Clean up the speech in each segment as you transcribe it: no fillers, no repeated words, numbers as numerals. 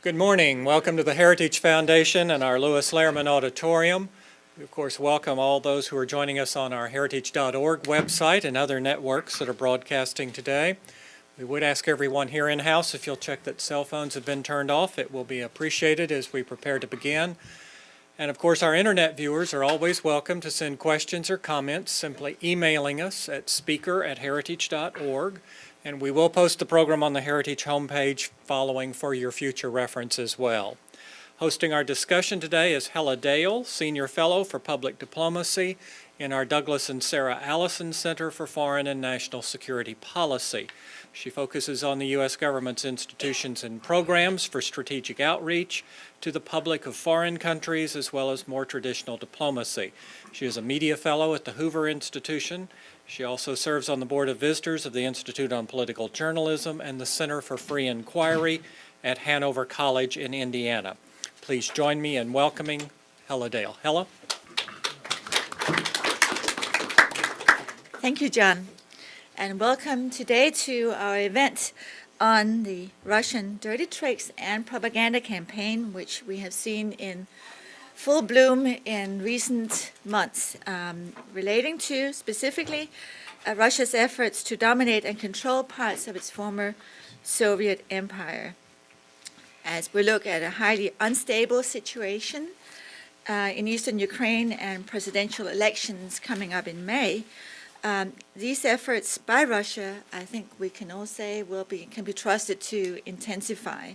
Good morning. Welcome to the Heritage Foundation and our Lewis Lehrman Auditorium. We, of course, welcome all those who are joining us on our heritage.org website and other networks that are broadcasting today. We would ask everyone here in-house if you'll check that cell phones have been turned off. It will be appreciated as we prepare to begin. And, of course, our Internet viewers are always welcome to send questions or comments simply emailing us at speaker@heritage.org. And we will post the program on the Heritage homepage following for your future reference as well. Hosting our discussion today is Hella Dale, Senior Fellow for Public Diplomacy in our Douglas and Sarah Allison Center for Foreign and National Security Policy. She focuses on the U.S. government's institutions and programs for strategic outreach to the public of foreign countries as well as more traditional diplomacy. She is a media fellow at the Hoover Institution. She also serves on the Board of Visitors of the Institute on Political Journalism and the Center for Free Inquiry at Hanover College in Indiana. Please join me in welcoming Hella Dale. Hella? Thank you, John, and welcome today to our event on the Russian dirty tricks and propaganda campaign, which we have seen in full bloom in recent months, relating to specifically Russia's efforts to dominate and control parts of its former Soviet empire. As we look at a highly unstable situation in eastern Ukraine and presidential elections coming up in May, these efforts by Russia, I think we can all say, can be trusted to intensify.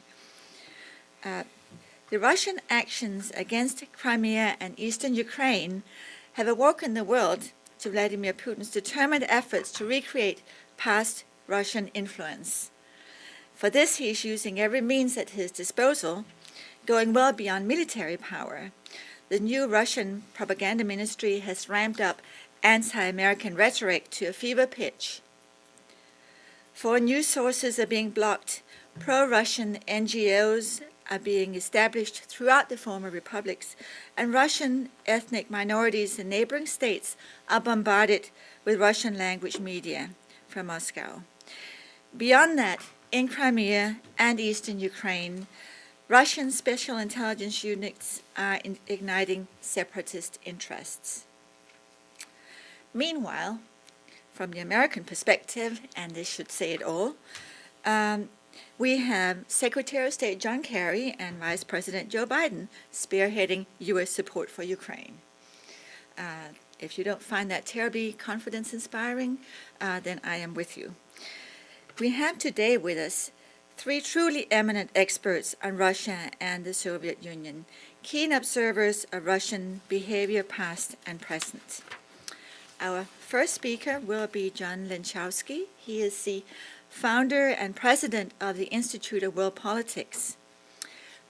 The Russian actions against Crimea and eastern Ukraine have awoken the world to Vladimir Putin's determined efforts to recreate past Russian influence. For this, he is using every means at his disposal, going well beyond military power. The new Russian propaganda ministry has ramped up anti-American rhetoric to a fever pitch. Foreign news sources are being blocked, pro-Russian NGOs are being established throughout the former republics, and Russian ethnic minorities in neighboring states are bombarded with Russian language media from Moscow. Beyond that, in Crimea and eastern Ukraine, Russian special intelligence units are igniting separatist interests. Meanwhile, from the American perspective, and this should say it all, we have Secretary of State John Kerry and Vice President Joe Biden spearheading U.S. support for Ukraine. If you don't find that terribly confidence-inspiring, then I am with you. We have today with us three truly eminent experts on Russia and the Soviet Union, keen observers of Russian behavior past and present. Our first speaker will be John Lenchowski. He is the founder and president of the Institute of World Politics.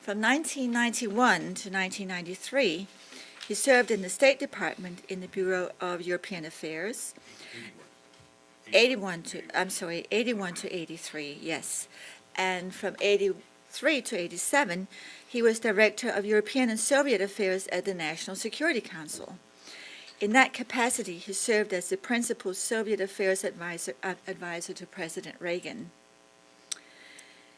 From 1991 to 1993, he served in the State Department in the Bureau of European Affairs. 81 to 83, yes. And from 83 to 87, he was director of European and Soviet Affairs at the National Security Council. In that capacity, he served as the principal Soviet affairs advisor to President Reagan.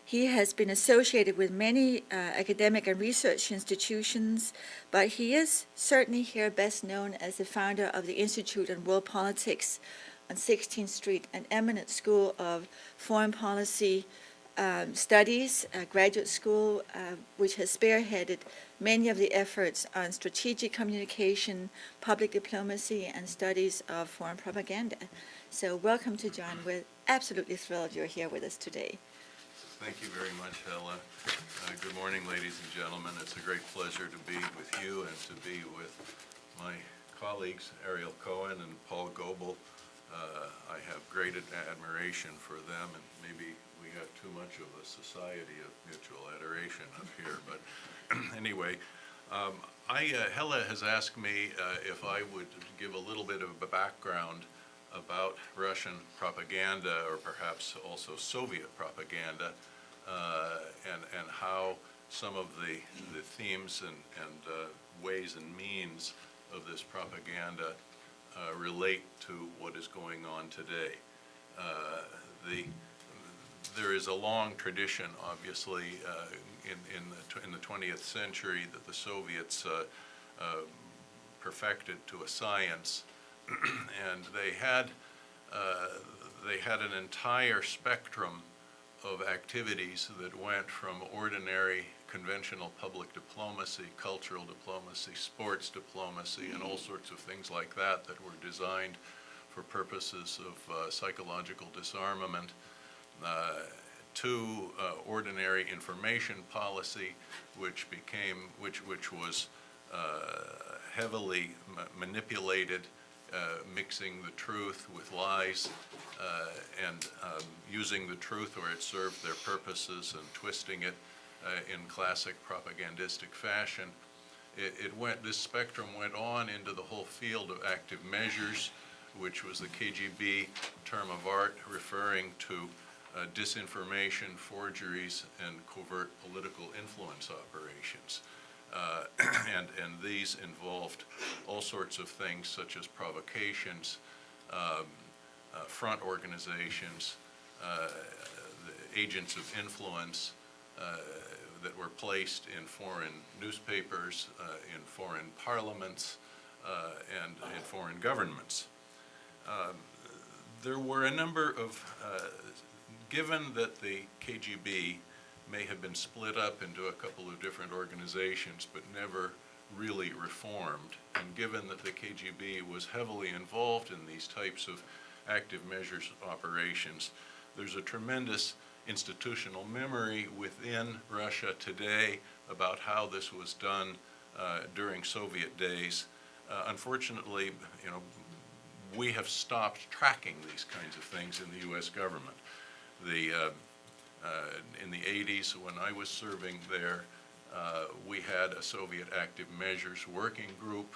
He has been associated with many academic and research institutions, but he is certainly here best known as the founder of the Institute on World Politics on 16th Street, an eminent school of foreign policy studies, a graduate school which has spearheaded many of the efforts on strategic communication, public diplomacy, and studies of foreign propaganda. So welcome to John. We're absolutely thrilled you're here with us today. Thank you very much, Hella. Good morning, ladies and gentlemen. It's a great pleasure to be with you and to be with my colleagues, Ariel Cohen and Paul Goebel. I have great admiration for them, and maybe we have too much of a society of mutual adoration up here. But anyway, Hella has asked me if I would give a little bit of a background about Russian propaganda, or perhaps also Soviet propaganda, and how some of the themes and ways and means of this propaganda relate to what is going on today. there is a long tradition, obviously, in the 20th century that the Soviets perfected to a science, and they had an entire spectrum of activities that went from ordinary conventional public diplomacy, cultural diplomacy, sports diplomacy, and all sorts of things like that that were designed for purposes of psychological disarmament, to ordinary information policy, which was heavily manipulated, mixing the truth with lies, and using the truth where it served their purposes and twisting it in classic propagandistic fashion. This spectrum went on into the whole field of active measures, which was the KGB term of art referring to disinformation, forgeries, and covert political influence operations. And these involved all sorts of things such as provocations, front organizations, the agents of influence that were placed in foreign newspapers, in foreign parliaments, and in foreign governments. There were a number of, given that the KGB may have been split up into a couple of different organizations but never really reformed, and given that the KGB was heavily involved in these types of active measures operations, there's a tremendous institutional memory within Russia today about how this was done during Soviet days. Unfortunately, we have stopped tracking these kinds of things in the U.S. government. In the 80s, when I was serving there, we had a Soviet active measures working group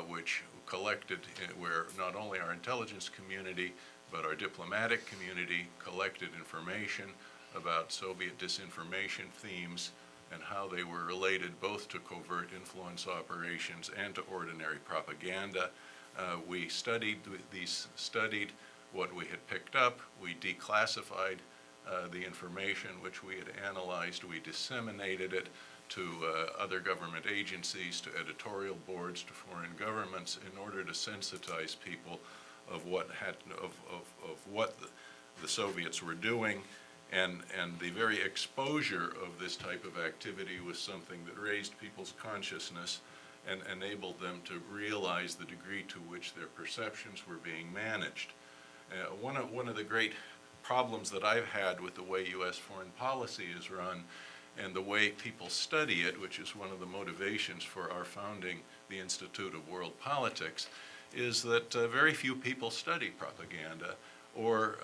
which collected, where not only our intelligence community but our diplomatic community collected information about Soviet disinformation themes and how they were related both to covert influence operations and to ordinary propaganda. We studied what we had picked up. We declassified the information which we had analyzed. We disseminated it to other government agencies, to editorial boards, to foreign governments, in order to sensitize people of what the Soviets were doing. And the very exposure of this type of activity was something that raised people's consciousness and enabled them to realize the degree to which their perceptions were being managed. One of the great problems that I've had with the way U.S. foreign policy is run and the way people study it, which is one of the motivations for our founding the Institute of World Politics, is that very few people study propaganda or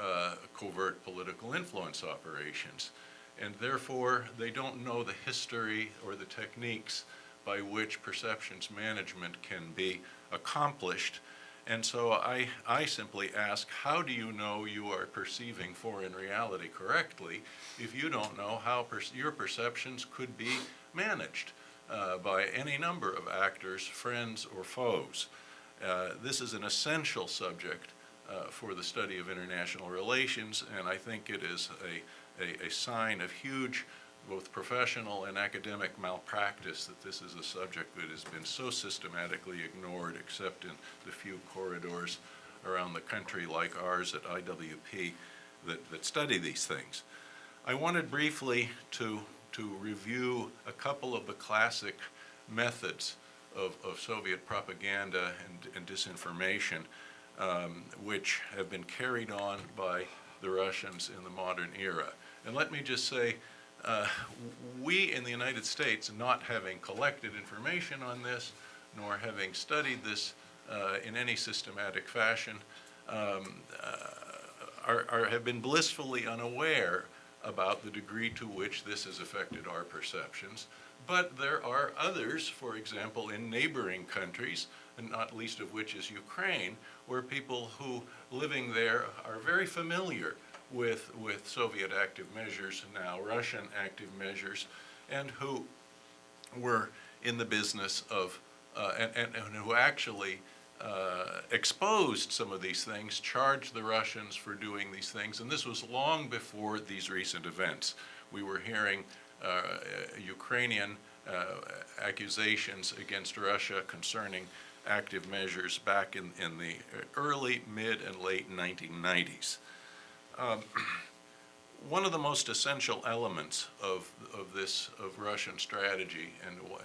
covert political influence operations. And therefore, they don't know the history or the techniques by which perceptions management can be accomplished. And so I simply ask, how do you know you are perceiving foreign reality correctly if you don't know how your perceptions could be managed by any number of actors, friends, or foes? This is an essential subject for the study of international relations, and I think it is a sign of huge both professional and academic malpractice that this is a subject that has been so systematically ignored, except in the few corridors around the country like ours at IWP that study these things. I wanted briefly to review a couple of the classic methods of Soviet propaganda and disinformation which have been carried on by the Russians in the modern era. And let me just say, we in the United States, not having collected information on this, nor having studied this in any systematic fashion, have been blissfully unaware about the degree to which this has affected our perceptions. But there are others, for example, in neighboring countries, and not least of which is Ukraine, where people who living there are very familiar with Soviet active measures, now Russian active measures, and who were in the business of, and who actually exposed some of these things, charged the Russians for doing these things, and this was long before these recent events. We were hearing Ukrainian accusations against Russia concerning active measures back in the early, mid, and late 1990s. One of the most essential elements of Russian strategy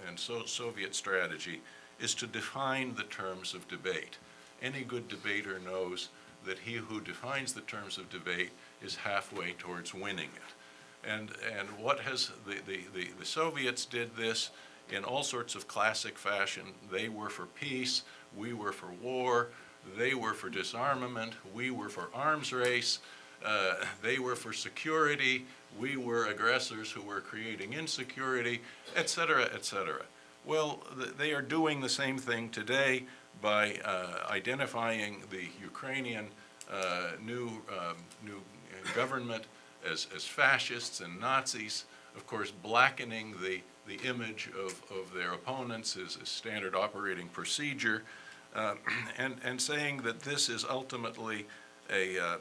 and Soviet strategy is to define the terms of debate. Any good debater knows that he who defines the terms of debate is halfway towards winning it. And what has the Soviets did this in all sorts of classic fashion. They were for peace, we were for war, they were for disarmament, we were for arms race, they were for security, we were aggressors who were creating insecurity, etc., etc. Well, they are doing the same thing today by identifying the Ukrainian new government as fascists and Nazis, of course blackening the image of their opponents as a standard operating procedure, and saying that this is ultimately a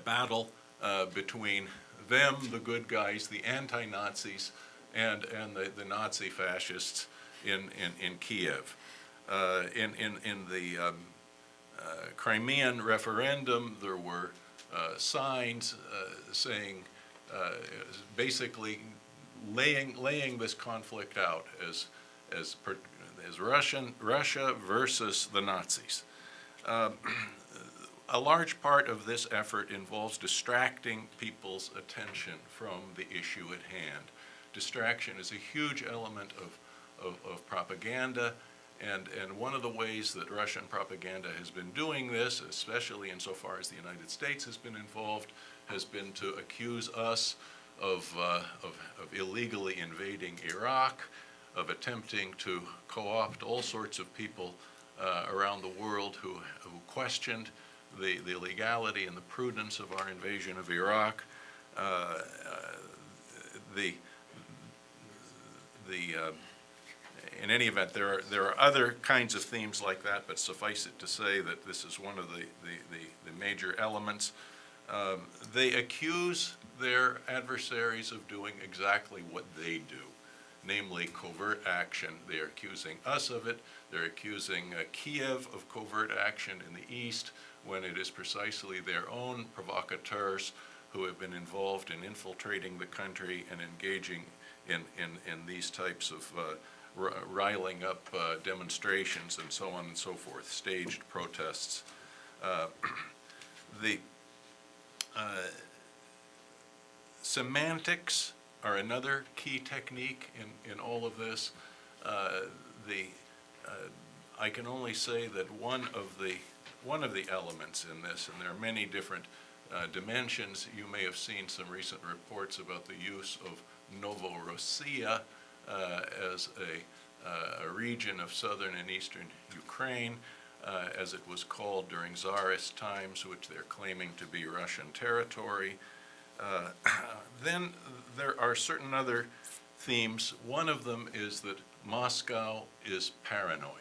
battle between them, the good guys, the anti-Nazis, and the Nazi fascists in Kiev. In the Crimean referendum, there were signs saying, basically laying this conflict out as Russia versus the Nazis. A large part of this effort involves distracting people's attention from the issue at hand. Distraction is a huge element of propaganda, and one of the ways that Russian propaganda has been doing this, especially insofar as the United States has been involved, has been to accuse us of illegally invading Iraq, of attempting to co-opt all sorts of people around the world who questioned the legality and the prudence of our invasion of Iraq. In any event, there are other kinds of themes like that, but suffice it to say that this is one of the major elements. They accuse their adversaries of doing exactly what they do, namely covert action. They're accusing us of it. They're accusing Kiev of covert action in the east, when it is precisely their own provocateurs who have been involved in infiltrating the country and engaging in these types of riling up demonstrations and so on and so forth, staged protests. The semantics are another key technique in all of this. I can only say that one of the elements in this, and there are many different dimensions. You may have seen some recent reports about the use of Novorossiya as a region of southern and eastern Ukraine, as it was called during Tsarist times, which they're claiming to be Russian territory. Then there are certain other themes. One of them is that Moscow is paranoid.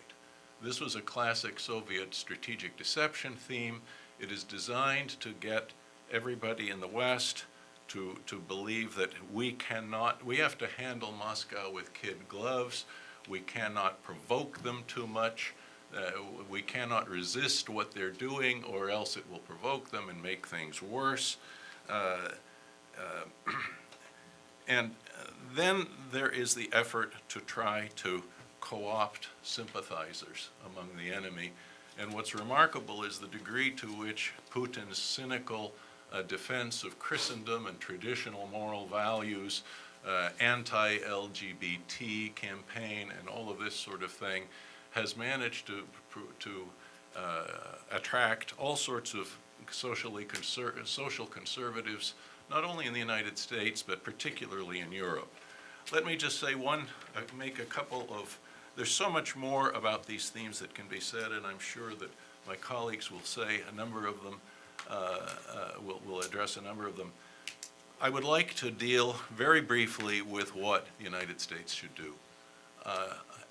This was a classic Soviet strategic deception theme. It is designed to get everybody in the West to believe that we have to handle Moscow with kid gloves. We cannot provoke them too much. We cannot resist what they're doing, or else it will provoke them and make things worse. And then there is the effort to try to co-opt sympathizers among the enemy. And what's remarkable is the degree to which Putin's cynical defense of Christendom and traditional moral values, anti-LGBT campaign, and all of this sort of thing has managed to attract all sorts of social conservatives, not only in the United States, but particularly in Europe. Let me just say make a couple of, there's so much more about these themes that can be said, and I'm sure that my colleagues will say a number of them, will address a number of them. I would like to deal very briefly with what the United States should do.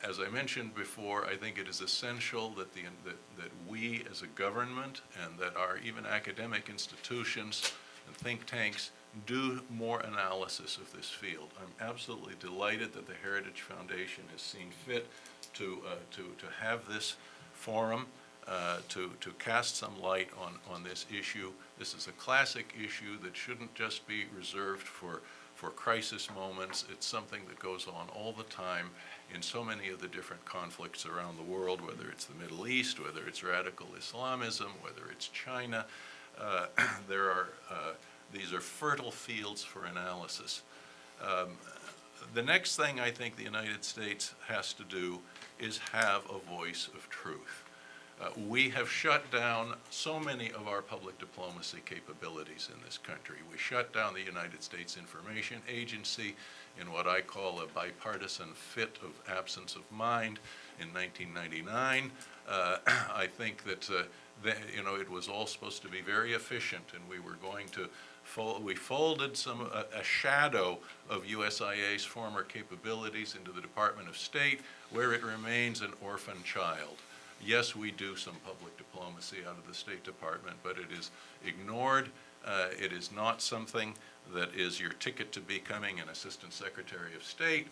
as I mentioned before, I think it is essential that that we as a government and that our even academic institutions and think tanks do more analysis of this field. I'm absolutely delighted that the Heritage Foundation has seen fit to have this forum to cast some light on this issue. This is a classic issue that shouldn't just be reserved for crisis moments. It's something that goes on all the time in so many of the different conflicts around the world, whether it's the Middle East, whether it's radical Islamism, whether it's China. These are fertile fields for analysis. The next thing I think the United States has to do is have a voice of truth. We have shut down so many of our public diplomacy capabilities in this country. We shut down the United States Information Agency in what I call a bipartisan fit of absence of mind in 1999. I think that it was all supposed to be very efficient, and we were going to we folded a shadow of USIA's former capabilities into the Department of State, where it remains an orphan child. Yes, we do some public diplomacy out of the State Department, but it is ignored. It is not something that is your ticket to becoming an Assistant Secretary of State.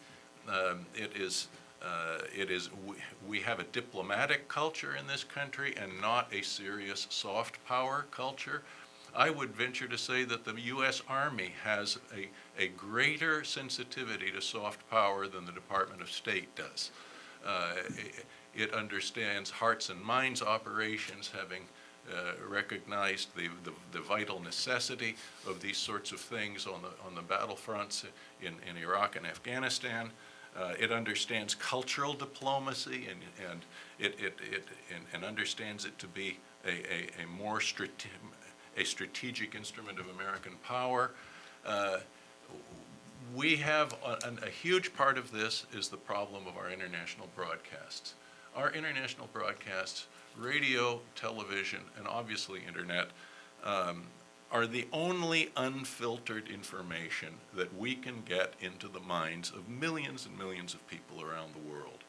We have a diplomatic culture in this country and not a serious soft power culture. I would venture to say that the U.S. Army has a greater sensitivity to soft power than the Department of State does. It understands hearts and minds operations, having recognized the vital necessity of these sorts of things on the battlefronts in Iraq and Afghanistan. It understands cultural diplomacy and it understands it to be a more strategic instrument of American power. We have a huge part of this is the problem of our international broadcasts. Our international broadcasts, radio, television, and obviously internet, are the only unfiltered information that we can get into the minds of millions and millions of people around the world.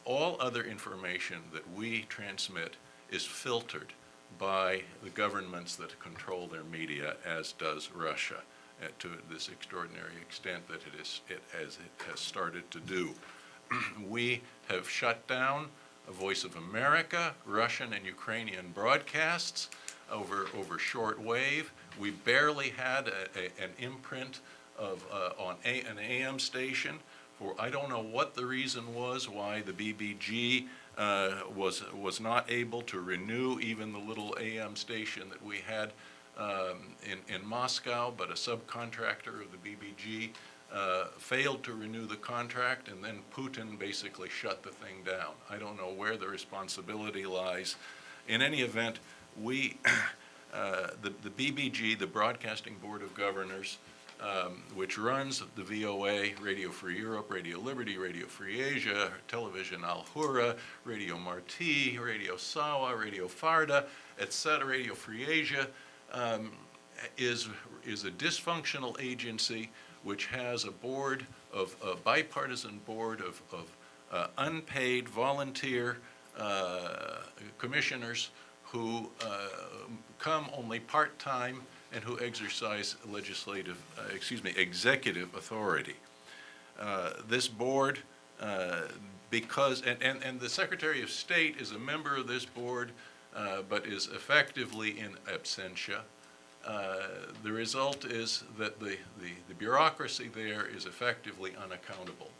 All other information that we transmit is filtered by the governments that control their media, as does Russia, to this extraordinary extent that it has started to do. We have shut down Voice of America, Russian and Ukrainian broadcasts over short wave. We barely had an imprint of an AM station. For I don't know what the reason was why the BBG was not able to renew even the little AM station that we had in Moscow, but a subcontractor of the BBG failed to renew the contract, and then Putin basically shut the thing down. I don't know where the responsibility lies. In any event, the BBG, the Broadcasting Board of Governors, which runs the VOA, Radio Free Europe, Radio Liberty, Radio Free Asia, Television Al Hura, Radio Marti, Radio Sawa, Radio Farda, etc., Radio Free Asia, is a dysfunctional agency which has a bipartisan board of unpaid volunteer commissioners who come only part-time and who exercise executive authority. This board, and the Secretary of State is a member of this board, but is effectively in absentia. The result is that the bureaucracy there is effectively unaccountable.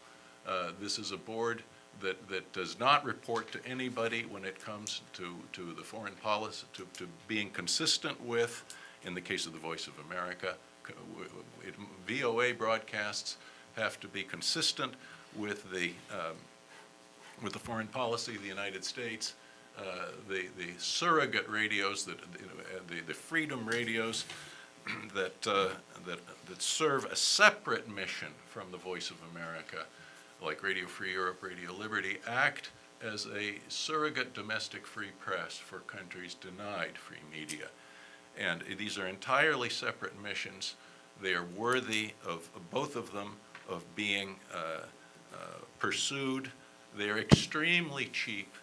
This is a board that does not report to anybody when it comes to the foreign policy, to being consistent with, in the case of the Voice of America, VOA broadcasts have to be consistent with the foreign policy of the United States. The surrogate radios, the freedom radios that serve a separate mission from the Voice of America, like Radio Free Europe, Radio Liberty, act as a surrogate domestic free press for countries denied free media. And these are entirely separate missions. They are worthy of both of them of being pursued. They're extremely cheap.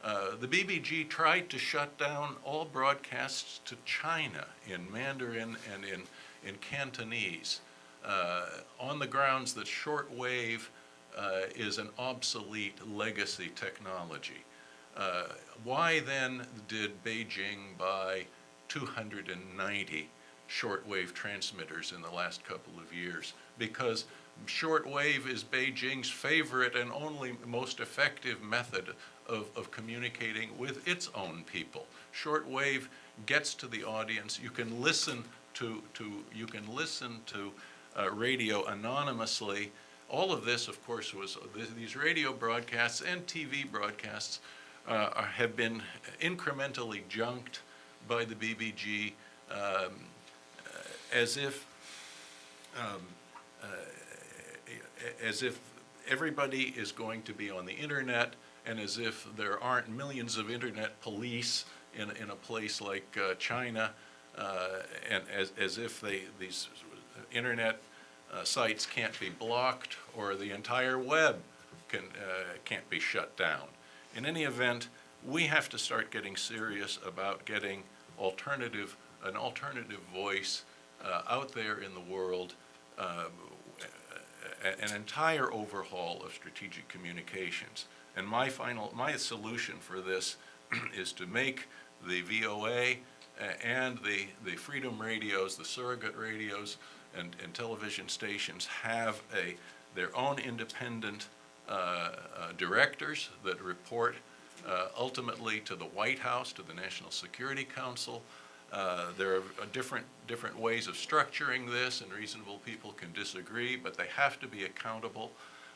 The BBG tried to shut down all broadcasts to China in Mandarin and in Cantonese on the grounds that shortwave is an obsolete legacy technology. Why then did Beijing buy 290 shortwave transmitters in the last couple of years? Because shortwave is Beijing's favorite and only most effective method of communicating with its own people. Shortwave gets to the audience. You can listen to radio anonymously. All of this, of course, these radio broadcasts and TV broadcasts have been incrementally junked by the BBG as if everybody is going to be on the internet, and as if there aren't millions of internet police in a place like China, and as if these internet sites can't be blocked or the entire web can't be shut down. In any event, we have to start getting serious about getting an alternative voice out there in the world, an entire overhaul of strategic communications. And my solution for this is to make the VOA and the freedom radios, the surrogate radios, and television stations have their own independent directors that report ultimately to the White House, to the National Security Council. There are different ways of structuring this, and reasonable people can disagree, but they have to be accountable.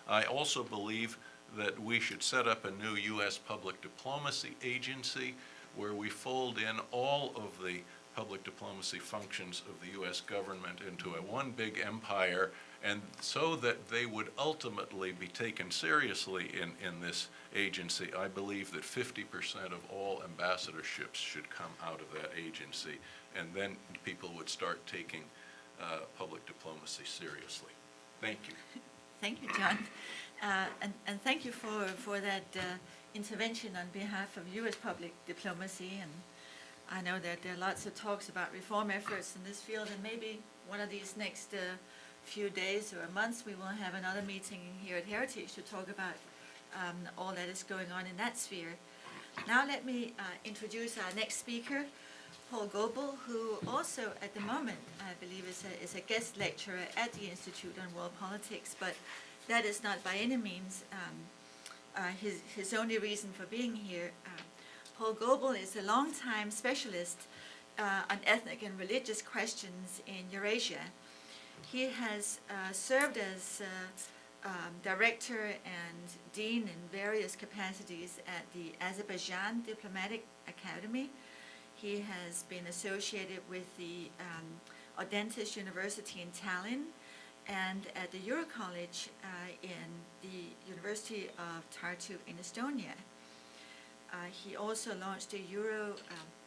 I also believe that we should set up a new U.S. public diplomacy agency where we fold in all of the public diplomacy functions of the U.S. government into one big empire, and so that they would ultimately be taken seriously in this agency. I believe that 50% of all ambassadorships should come out of that agency, and then people would start taking public diplomacy seriously. Thank you. Thank you, John. And thank you for that intervention on behalf of U.S. public diplomacy. And I know that there are lots of talks about reform efforts in this field, and maybe one of these next few days or months we will have another meeting here at Heritage to talk about all that is going on in that sphere. Now let me introduce our next speaker, Paul Goebel, who also at the moment I believe is a guest lecturer at the Institute on World Politics, but that is not by any means his only reason for being here. Paul Goebel is a longtime specialist on ethnic and religious questions in Eurasia. He has served as director and dean in various capacities at the Azerbaijan Diplomatic Academy. He has been associated with the Audentes University in Tallinn and at the Euro College in the University of Tartu in Estonia. He also launched a Euro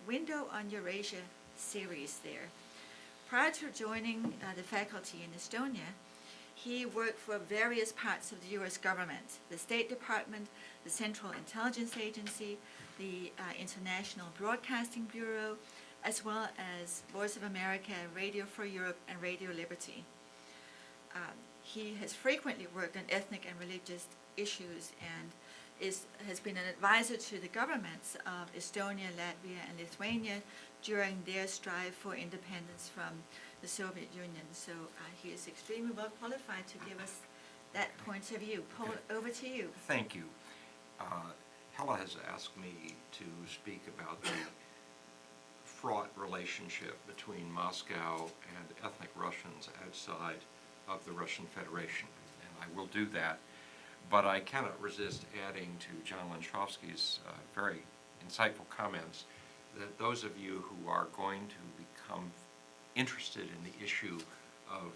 Window on Eurasia series there. Prior to joining the faculty in Estonia, he worked for various parts of the U.S. government, the State Department, the Central Intelligence Agency, the International Broadcasting Bureau, as well as Voice of America, Radio for Europe, and Radio Liberty. He has frequently worked on ethnic and religious issues and has been an advisor to the governments of Estonia, Latvia, and Lithuania during their strive for independence from the Soviet Union. So he is extremely well qualified to give us that point of view. Paul, over to you. Thank you. Hella has asked me to speak about the fraught relationship between Moscow and ethnic Russians outside of the Russian Federation, and I will do that. But I cannot resist adding to John Lenshowski's very insightful comments that those of you who are going to become interested in the issue of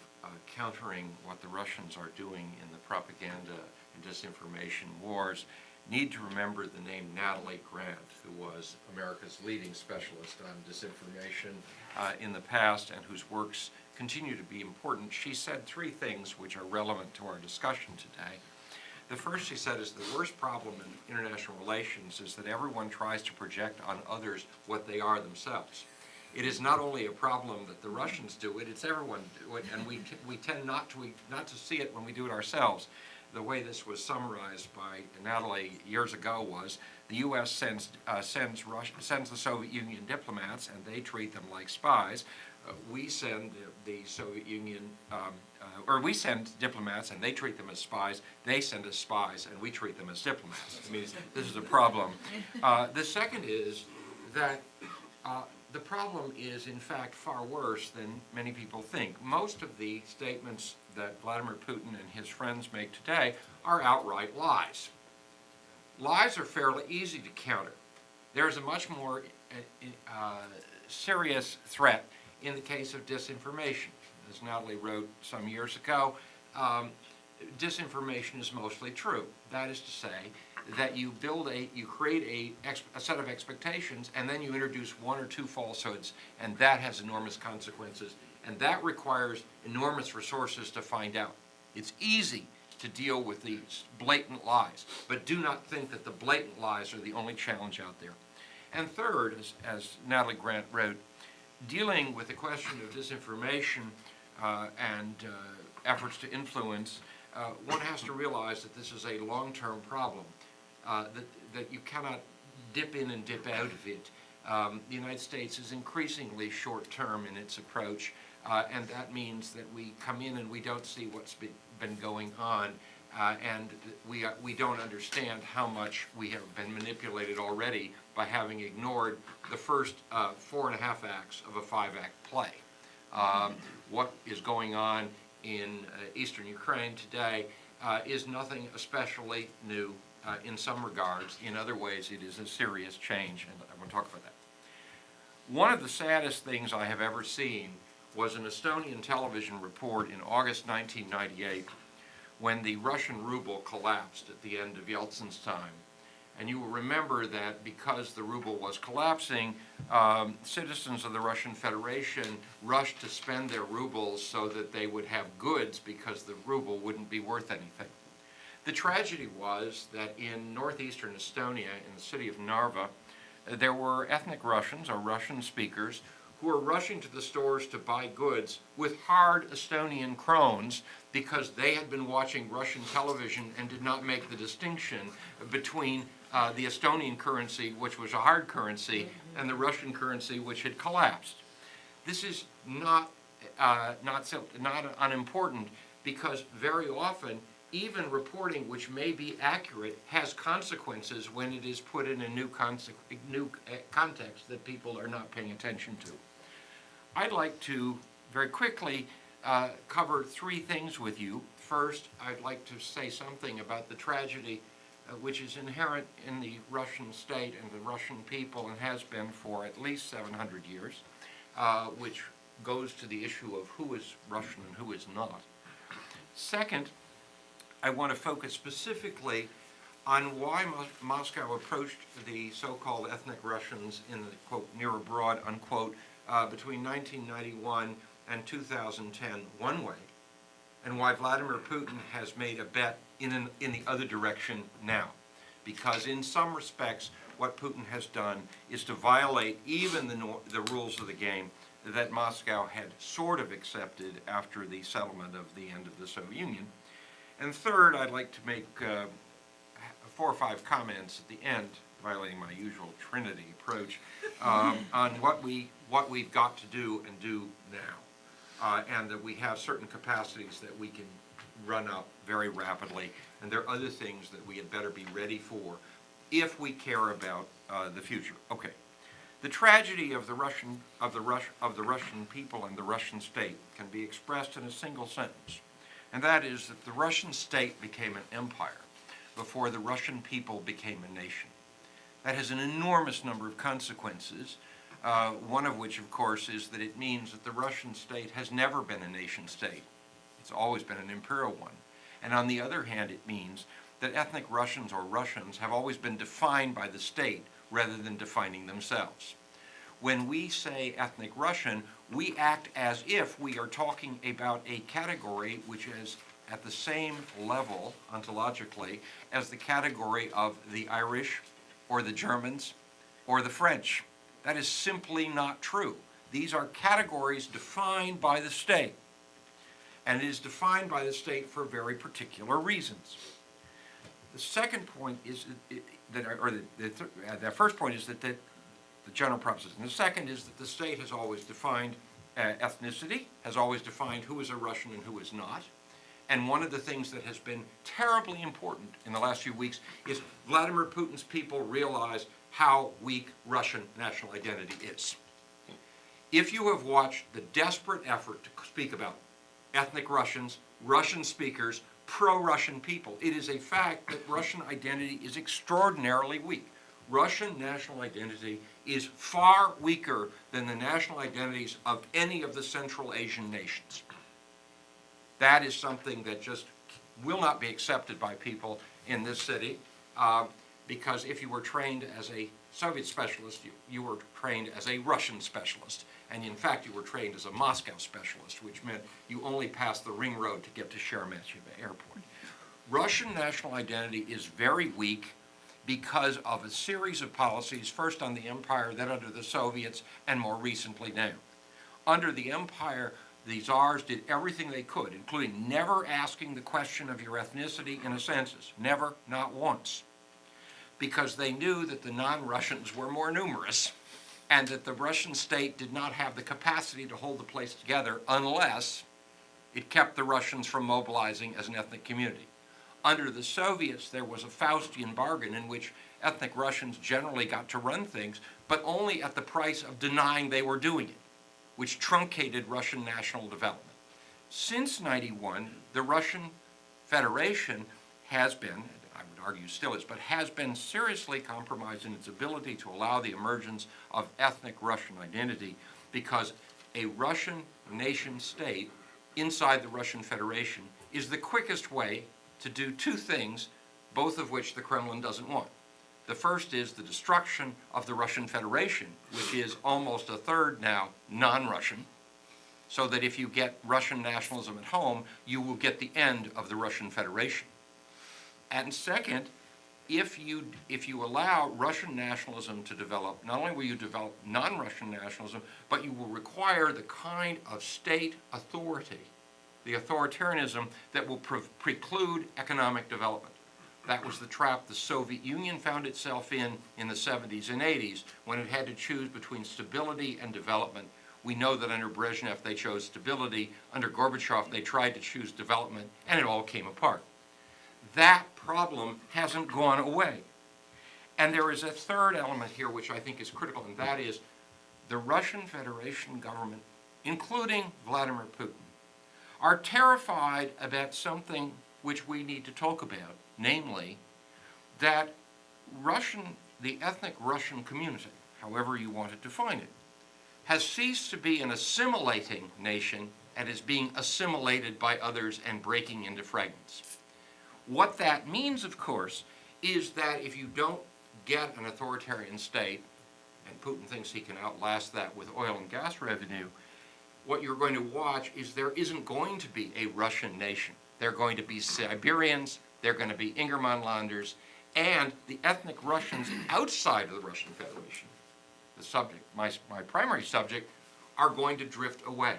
countering what the Russians are doing in the propaganda and disinformation wars need to remember the name Natalie Grant, who was America's leading specialist on disinformation in the past and whose works continue to be important. She said three things which are relevant to our discussion today. The first, he said, is the worst problem in international relations is that everyone tries to project on others what they are themselves. It is not only a problem that the Russians do it, it's everyone do it, and we tend not to see it when we do it ourselves. The way this was summarized by Natalie years ago was the U.S. sends the Soviet Union diplomats, and they treat them like spies. We send the Soviet Union, or we send diplomats, and they treat them as spies. They send us spies, and we treat them as diplomats. I mean, this is a problem. The second is that the problem is, in fact, far worse than many people think. Most of the statements that Vladimir Putin and his friends make today are outright lies. Lies are fairly easy to counter. There's a much more serious threat in the case of disinformation. As Natalie wrote some years ago, disinformation is mostly true. That is to say that you create a set of expectations, and then you introduce one or two falsehoods, and that has enormous consequences, and that requires enormous resources to find out. It's easy to deal with these blatant lies, but do not think that the blatant lies are the only challenge out there. And third, as Natalie Grant wrote, dealing with the question of disinformation and efforts to influence, one has to realize that this is a long-term problem, that you cannot dip in and dip out of it. The United States is increasingly short-term in its approach, and that means that we come in and we don't see what's been going on, and we don't understand how much we have been manipulated already by having ignored the first 4.5 acts of a 5-act play. What is going on in eastern Ukraine today is nothing especially new in some regards. In other ways, it is a serious change, and I want to talk about that. One of the saddest things I have ever seen was an Estonian television report in August 1998 when the Russian ruble collapsed at the end of Yeltsin's time. And you will remember that because the ruble was collapsing, citizens of the Russian Federation rushed to spend their rubles so that they would have goods because the ruble wouldn't be worth anything. The tragedy was that in northeastern Estonia, in the city of Narva, there were ethnic Russians, or Russian speakers, who were rushing to the stores to buy goods with hard Estonian krones because they had been watching Russian television and did not make the distinction between the Estonian currency, which was a hard currency, and the Russian currency, which had collapsed. This is not unimportant, because very often even reporting which may be accurate has consequences when it is put in a new context that people are not paying attention to. I'd like to very quickly cover 3 things with you. First, I'd like to say something about the tragedy which is inherent in the Russian state and the Russian people, and has been for at least 700 years, which goes to the issue of who is Russian and who is not. Second, I want to focus specifically on why Moscow approached the so-called ethnic Russians in the, quote, near abroad, unquote, between 1991 and 2010 one way, and why Vladimir Putin has made a bet in the other direction now. Because in some respects, what Putin has done is to violate even the rules of the game that Moscow had sort of accepted after the settlement of the end of the Soviet Union. And third, I'd like to make 4 or 5 comments at the end, violating my usual Trinity approach, on what we've got to do and do now, and that we have certain capacities that we can run up very rapidly, and there are other things that we had better be ready for if we care about the future. Okay, the tragedy of the Russian people and the Russian state can be expressed in a single sentence, and that is that the Russian state became an empire before the Russian people became a nation. That has an enormous number of consequences, one of which, of course, is that it means that the Russian state has never been a nation state. It's always been an imperial one. And on the other hand, it means that ethnic Russians or Russians have always been defined by the state rather than defining themselves. When we say ethnic Russian, we act as if we are talking about a category which at the same level, ontologically, as the category of the Irish or the Germans or the French. That is simply not true. These are categories defined by the state, and it is defined by the state for very particular reasons. The second point is the first point is that the general proposition. The second is that the state has always defined ethnicity, has always defined who is a Russian and who is not. And one of the things that has been terribly important in the last few weeks is Vladimir Putin's people realize how weak Russian national identity is. If you have watched the desperate effort to speak about ethnic Russians, Russian speakers, pro-Russian people, it is a fact that Russian identity is extraordinarily weak. Russian national identity is far weaker than the national identities of any of the Central Asian nations. That is something that just will not be accepted by people in this city, because if you were trained as a Soviet specialist, you were trained as a Russian specialist. And in fact, you were trained as a Moscow specialist, which meant you only passed the ring road to get to Sheremetyevo Airport. Russian national identity is very weak because of a series of policies, first on the empire, then under the Soviets, and more recently now. Under the empire, the czars did everything they could, including never asking the question of your ethnicity in a census. Never, not once. Because they knew that the non-Russians were more numerous, and that the Russian state did not have the capacity to hold the place together unless it kept the Russians from mobilizing as an ethnic community. Under the Soviets, there was a Faustian bargain in which ethnic Russians generally got to run things, but only at the price of denying they were doing it, which truncated Russian national development. Since '91, the Russian Federation has been, I would argue still is, but has been seriously compromised in its ability to allow the emergence of ethnic Russian identity, because a Russian nation state inside the Russian Federation is the quickest way to do two things, both of which the Kremlin doesn't want. The first is the destruction of the Russian Federation, which is almost a third now non-Russian, so that if you get Russian nationalism at home, you will get the end of the Russian Federation. And second, if you allow Russian nationalism to develop, not only will you develop non-Russian nationalism, but you will require the kind of state authority, the authoritarianism that will preclude economic development. That was the trap the Soviet Union found itself in the 70s and 80s, when it had to choose between stability and development. We know that under Brezhnev they chose stability, under Gorbachev they tried to choose development, and it all came apart. That problem hasn't gone away. And there is a third element here which I think is critical, and that is the Russian Federation government, including Vladimir Putin, are terrified about something which we need to talk about, namely that the ethnic Russian community, however you want to define it, has ceased to be an assimilating nation and is being assimilated by others and breaking into fragments. What that means, of course, is that if you don't get an authoritarian state, and Putin thinks he can outlast that with oil and gas revenue, what you're going to watch is there isn't going to be a Russian nation. There are going to be Siberians, there are going to be Ingermanlanders, and the ethnic Russians outside of the Russian Federation, the subject, my primary subject, are going to drift away.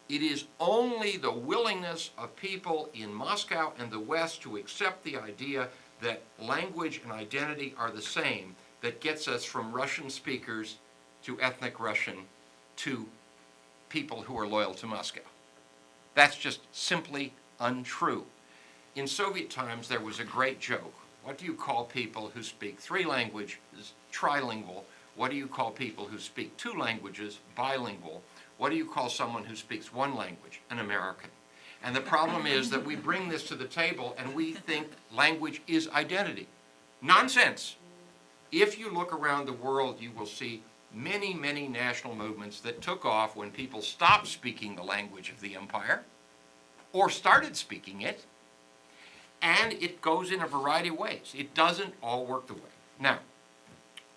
It is only the willingness of people in Moscow and the West to accept the idea that language and identity are the same that gets us from Russian speakers to ethnic Russian to people who are loyal to Moscow. That's just simply untrue. In Soviet times, there was a great joke. What do you call people who speak 3 languages, trilingual? What do you call people who speak 2 languages, bilingual? What do you call someone who speaks 1 language, an American? And the problem is that we bring this to the table and we think language is identity. Nonsense. If you look around the world, you will see many, many national movements that took off when people stopped speaking the language of the empire or started speaking it, and it goes in a variety of ways. It doesn't all work the way. Now,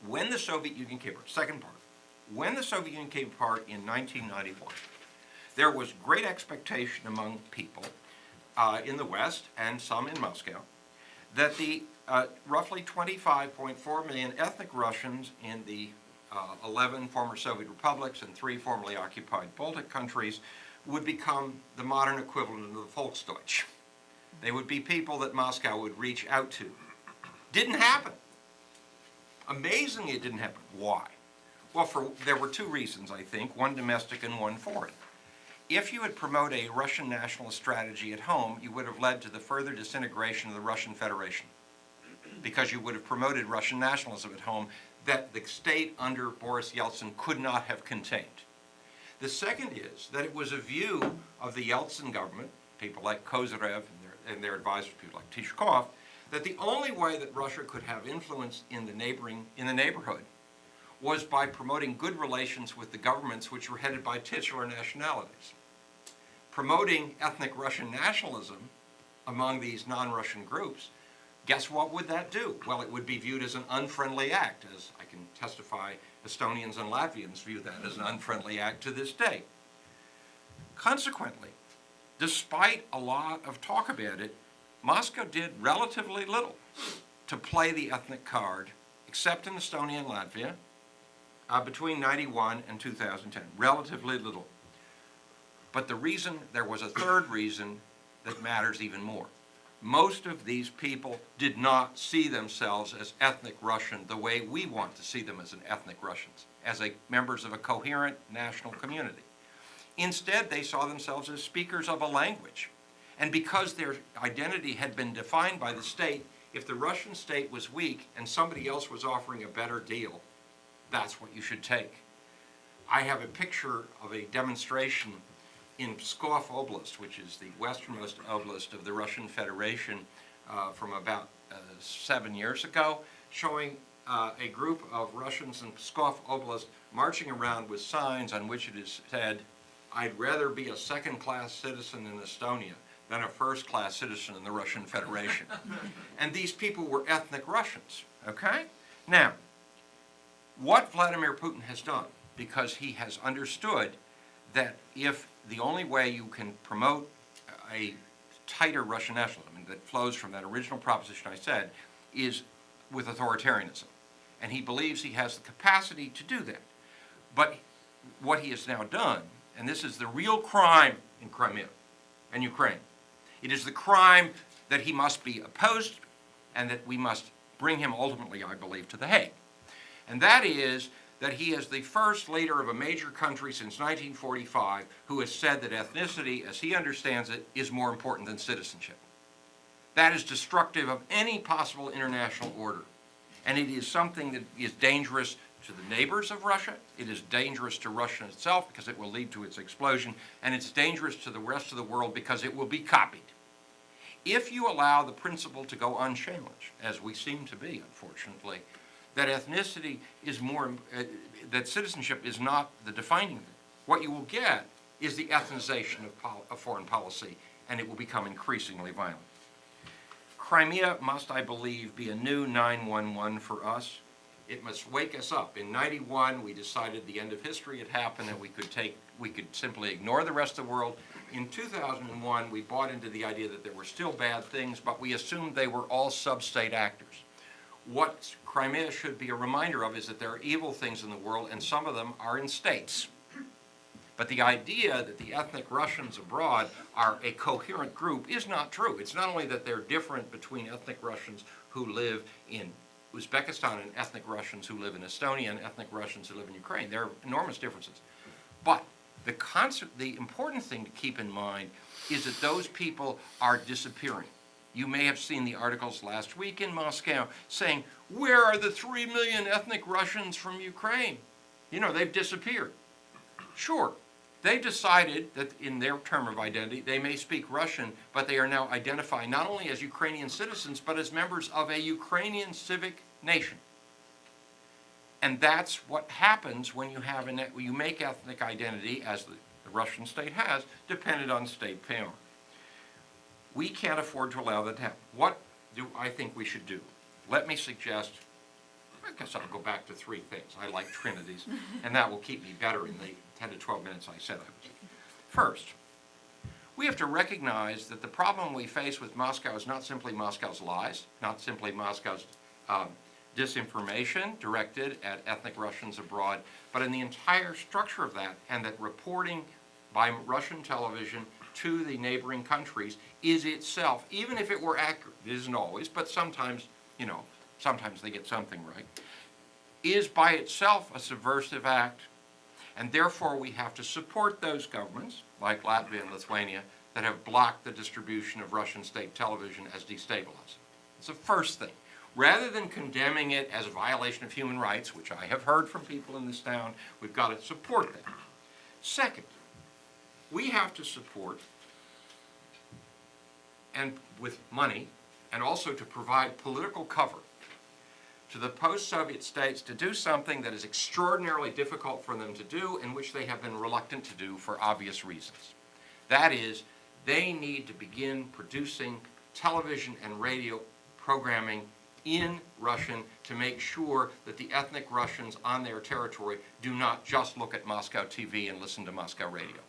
when the Soviet Union came apart, second part, when the Soviet Union came apart in 1991, there was great expectation among people in the West and some in Moscow, that the roughly 25.4 million ethnic Russians in the 11 former Soviet republics and 3 formerly occupied Baltic countries would become the modern equivalent of the Volksdeutsch. They would be people that Moscow would reach out to. Didn't happen. Amazingly, it didn't happen. Why? Well, there were 2 reasons, I think, one domestic and one foreign. If you had promoted a Russian nationalist strategy at home, you would have led to the further disintegration of the Russian Federation, because you would have promoted Russian nationalism at home that the state under Boris Yeltsin could not have contained. The second is that it was a view of the Yeltsin government, people like Kozyrev and their advisors, people like Tishkov, that the only way that Russia could have influence in the neighborhood was by promoting good relations with the governments which were headed by titular nationalities. Promoting ethnic Russian nationalism among these non-Russian groups, guess what would that do? Well, it would be viewed as an unfriendly act, as I can testify Estonians and Latvians view that as an unfriendly act to this day. Consequently, despite a lot of talk about it, Moscow did relatively little to play the ethnic card, except in Estonia and Latvia, between 91 and 2010, relatively little. But there was a third reason that matters even more. Most of these people did not see themselves as ethnic Russian the way we want to see them as ethnic Russians, as members of a coherent national community. Instead, they saw themselves as speakers of a language. And because their identity had been defined by the state, if the Russian state was weak and somebody else was offering a better deal, that's what you should take. I have a picture of a demonstration in Pskov Oblast, which is the westernmost oblast of the Russian Federation, from about 7 years ago, showing a group of Russians in Pskov Oblast marching around with signs on which it is said, "I'd rather be a second-class citizen in Estonia than a first-class citizen in the Russian Federation." And these people were ethnic Russians, okay? Now, what Vladimir Putin has done, because he has understood that if the only way you can promote a tighter Russian nationalism that flows from that original proposition I said is with authoritarianism. And he believes he has the capacity to do that. But what he has now done, and this is the real crime in Crimea and Ukraine, it is the crime that he must be opposed and that we must bring him ultimately, I believe, to The Hague. And that is that he is the first leader of a major country since 1945 who has said that ethnicity, as he understands it, is more important than citizenship. That is destructive of any possible international order. And it is something that is dangerous to the neighbors of Russia. It is dangerous to Russia itself because it will lead to its explosion. And it's dangerous to the rest of the world because it will be copied. If you allow the principle to go unchallenged, as we seem to be, unfortunately, that ethnicity is more, that citizenship is not the defining thing. What you will get is the ethnization of foreign policy, and it will become increasingly violent. Crimea must, I believe, be a new 911 for us. It must wake us up. In '91, we decided the end of history had happened and we could simply ignore the rest of the world. In 2001, we bought into the idea that there were still bad things, but we assumed they were all sub-state actors. What Crimea should be a reminder of is that there are evil things in the world, and some of them are in states. But the idea that the ethnic Russians abroad are a coherent group is not true. It's not only that they're different between ethnic Russians who live in Uzbekistan and ethnic Russians who live in Estonia and ethnic Russians who live in Ukraine. There are enormous differences. But the important thing to keep in mind is that those people are disappearing. You may have seen the articles last week in Moscow saying, where are the 3 million ethnic Russians from Ukraine? You know, they've disappeared. Sure, they've decided that in their term of identity, they may speak Russian, but they are now identifying not only as Ukrainian citizens, but as members of a Ukrainian civic nation. And that's what happens when you make ethnic identity, as the Russian state has, dependent on state power. We can't afford to allow that to happen. What do I think we should do? Let me suggest, I guess I'll go back to 3 things. I like trinities, and that will keep me better in the 10 to 12 minutes I said I would. First, We have to recognize that the problem we face with Moscow is not simply Moscow's lies, not simply Moscow's disinformation directed at ethnic Russians abroad, but in the entire structure of that, and that reporting by Russian television to the neighboring countries is itself, even if it were accurate, it isn't always, but sometimes, you know, sometimes they get something right, is by itself a subversive act. And therefore we have to support those governments, like Latvia and Lithuania, that have blocked the distribution of Russian state television as destabilizing. It's the first thing. Rather than condemning it as a violation of human rights, which I have heard from people in this town, we've got to support that. Second, we have to support, and with money, and also to provide political cover to the post-Soviet states to do something that is extraordinarily difficult for them to do and which they have been reluctant to do for obvious reasons. That is, they need to begin producing television and radio programming in Russian to make sure that the ethnic Russians on their territory do not just look at Moscow TV and listen to Moscow radio.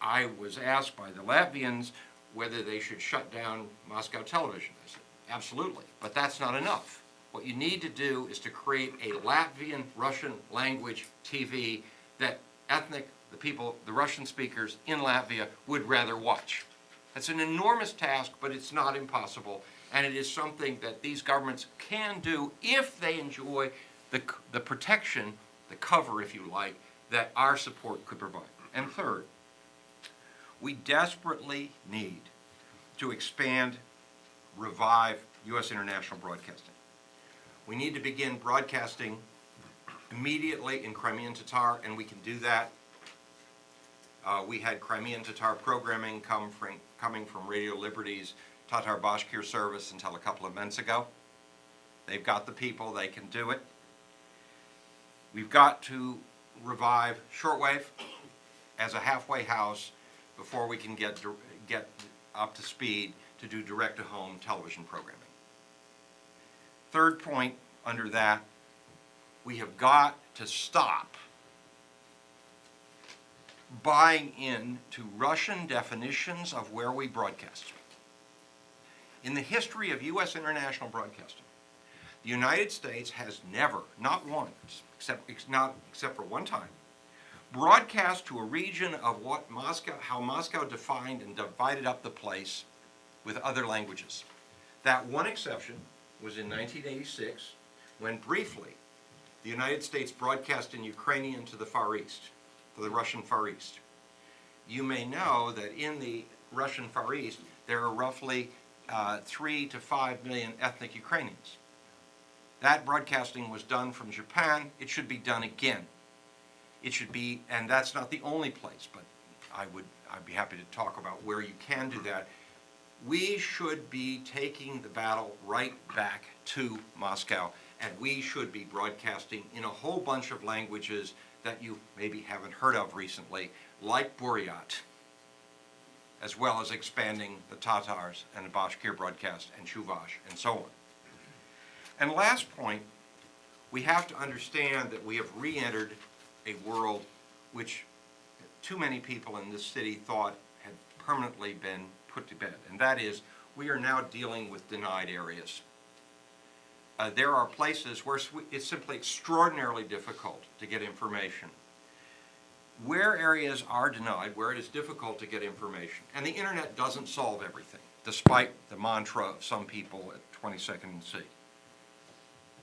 I was asked by the Latvians whether they should shut down Moscow television. I said, absolutely, but that's not enough. What you need to do is to create a Latvian Russian language TV that the people, the Russian speakers in Latvia would rather watch. That's an enormous task, but it's not impossible, and it is something that these governments can do if they enjoy the protection, the cover, if you like, that our support could provide. And third, we desperately need to expand, revive U.S. international broadcasting. We need to begin broadcasting immediately in Crimean Tatar, and we can do that. We had Crimean Tatar programming coming from Radio Liberty's Tatar Bashkir service until a couple of months ago. They've got the people, they can do it. We've got to revive shortwave as a halfway house before we can get up to speed to do direct-to-home television programming. Third point under that, we have got to stop buying into Russian definitions of where we broadcast. In the history of U.S. international broadcasting, the United States has never, not once, except for one time, broadcast to a region of how Moscow defined and divided up the place with other languages. That one exception was in 1986, when briefly the United States broadcast in Ukrainian to the Far East, to the Russian Far East. You may know that in the Russian Far East, there are roughly 3 to 5 million ethnic Ukrainians. That broadcasting was done from Japan. It should be done again. It should be, and that's not the only place, but I'd be happy to talk about where you can do that. We should be taking the battle right back to Moscow, and we should be broadcasting in a whole bunch of languages that you maybe haven't heard of recently, like Buryat, as well as expanding the Tatars and the Bashkir broadcast and Chuvash and so on. And last point, we have to understand that we have re-entered a world which too many people in this city thought had permanently been put to bed, and that is we are now dealing with denied areas. There are places where it's simply extraordinarily difficult to get information. Where areas are denied, where it is difficult to get information, and the internet doesn't solve everything, despite the mantra of some people at 22nd and C.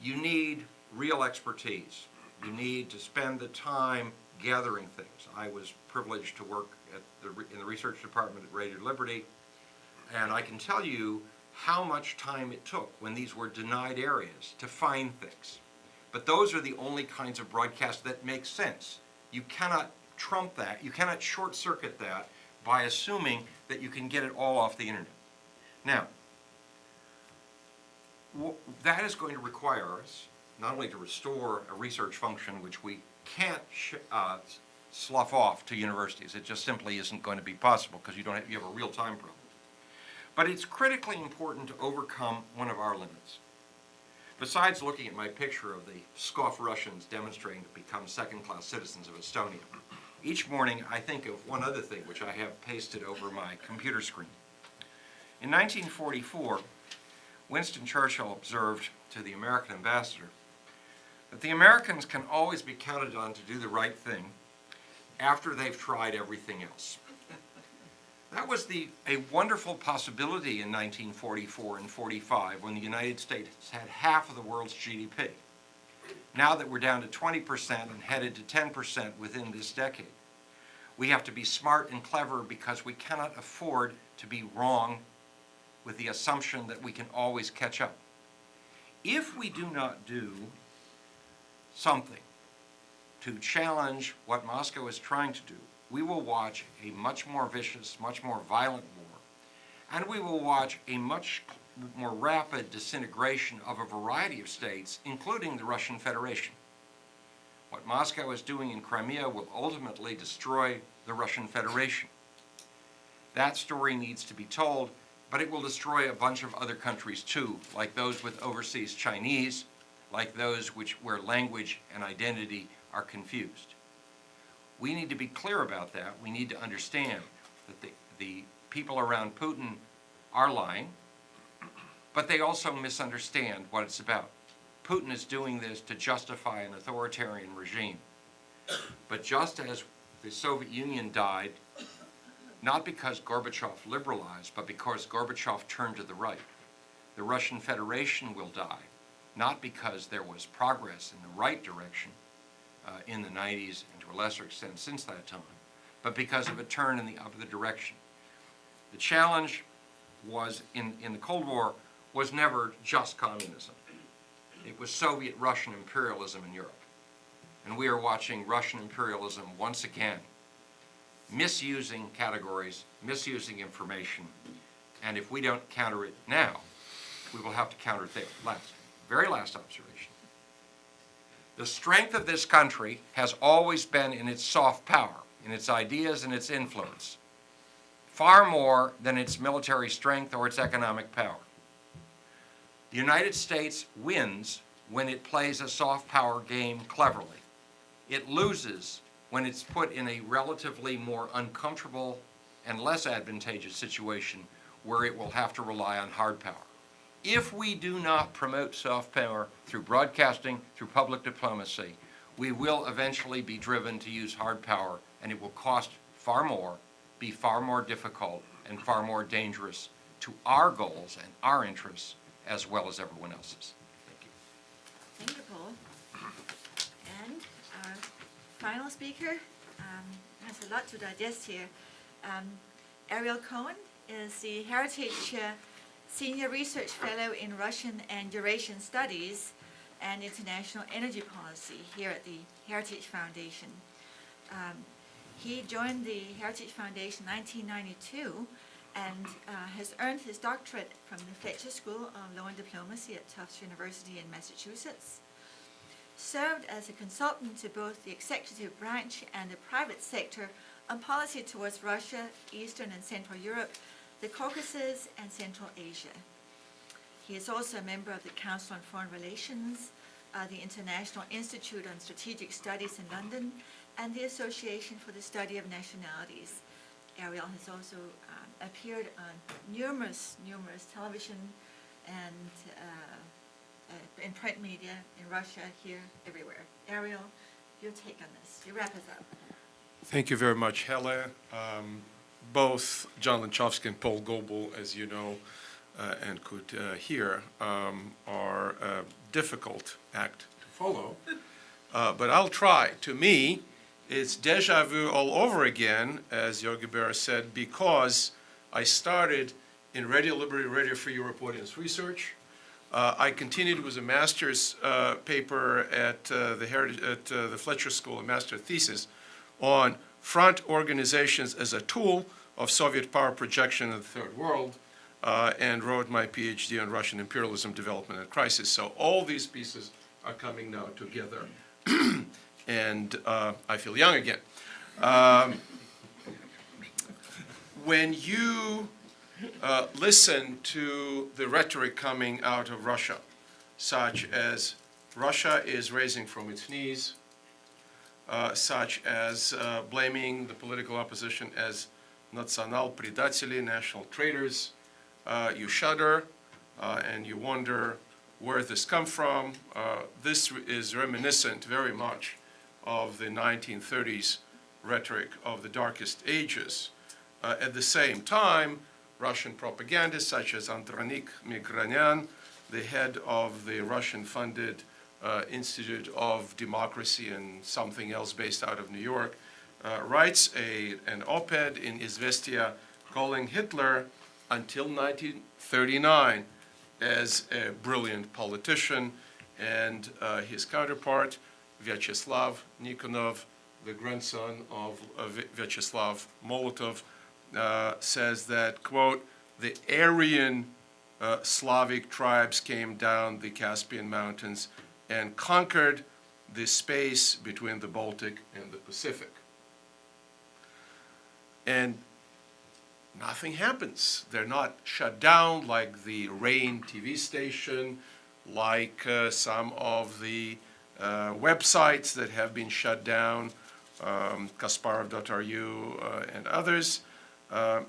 You need real expertise. You need to spend the time gathering things. I was privileged to work in the research department at Radio Liberty, and I can tell you how much time it took when these were denied areas to find things. But those are the only kinds of broadcasts that make sense. You cannot trump that. You cannot short-circuit that by assuming that you can get it all off the internet. Now, that is going to require us not only to restore a research function which we can't slough off to universities. It just simply isn't going to be possible because you have a real-time problem. But it's critically important to overcome one of our limits. Besides looking at my picture of the scoff Russians demonstrating to become second-class citizens of Estonia, each morning I think of one other thing which I have pasted over my computer screen. In 1944, Winston Churchill observed to the American ambassador that the Americans can always be counted on to do the right thing after they've tried everything else. That was a wonderful possibility in 1944 and 45 when the United States had half of the world's GDP. Now that we're down to 20% and headed to 10% within this decade, we have to be smart and clever because we cannot afford to be wrong with the assumption that we can always catch up. If we do not do something to challenge what Moscow is trying to do, we will watch a much more vicious, much more violent war, and we will watch a much more rapid disintegration of a variety of states, including the Russian Federation. What Moscow is doing in Crimea will ultimately destroy the Russian Federation. That story needs to be told, but it will destroy a bunch of other countries too, like those with overseas Chinese, like those where language and identity are confused. We need to be clear about that. We need to understand that the people around Putin are lying, but they also misunderstand what it's about. Putin is doing this to justify an authoritarian regime. But just as the Soviet Union died, not because Gorbachev liberalized, but because Gorbachev turned to the right, the Russian Federation will die, not because there was progress in the right direction in the 90s and to a lesser extent since that time, but because of a turn in the other direction. The challenge was in the Cold War was never just communism. It was Soviet-Russian imperialism in Europe. And we are watching Russian imperialism once again, misusing categories, misusing information, and if we don't counter it now, we will have to counter it there. Very last observation. The strength of this country has always been in its soft power, in its ideas and its influence, far more than its military strength or its economic power. The United States wins when it plays a soft power game cleverly. It loses when it's put in a relatively more uncomfortable and less advantageous situation where it will have to rely on hard power. If we do not promote soft power through broadcasting, through public diplomacy, we will eventually be driven to use hard power, and it will cost far more, be far more difficult, and far more dangerous to our goals and our interests as well as everyone else's. Thank you. Thank you, Paul. And our final speaker has a lot to digest here. Ariel Cohen is the Heritage Senior Research Fellow in Russian and Eurasian Studies and International Energy Policy here at the Heritage Foundation. He joined the Heritage Foundation in 1992 and has earned his doctorate from the Fletcher School of Law and Diplomacy at Tufts University in Massachusetts. Served as a consultant to both the executive branch and the private sector on policy towards Russia, Eastern and Central Europe, the Caucasus, and Central Asia. He is also a member of the Council on Foreign Relations, the International Institute on Strategic Studies in London, and the Association for the Study of Nationalities. Ariel has also appeared on numerous television and in print media in Russia, here, everywhere. Ariel, your take on this. You wrap us up. Thank you very much, Helle. Both John Lanchowski and Paul Goebel, as you know and could hear, are a difficult act to follow. But I'll try. To me, it's deja vu all over again, as Yogi Berra said, because I started in Radio Liberty, Radio Free Europe Audience Research. I continued with a master's paper at the Fletcher School, a master thesis, on front organizations as a tool of Soviet power projection in the Third World, and wrote my PhD on Russian imperialism, development, and crisis. So all these pieces are coming now together, and I feel young again. When you listen to the rhetoric coming out of Russia, such as Russia is raising from its knees, such as blaming the political opposition as national предатели, national traitors. You shudder and you wonder where this come from. This is reminiscent very much of the 1930s rhetoric of the darkest ages. At the same time, Russian propagandists such as Andranik Migranyan, the head of the Russian-funded Institute of Democracy and something else based out of New York, writes an op-ed in Izvestia calling Hitler until 1939 as a brilliant politician, and his counterpart, Vyacheslav Nikonov, the grandson of Vyacheslav Molotov, says that, quote, the Aryan Slavic tribes came down the Caspian Mountains and conquered the space between the Baltic and the Pacific. And nothing happens. They're not shut down like the RAIN TV station, like some of the websites that have been shut down, Kasparov.ru and others. I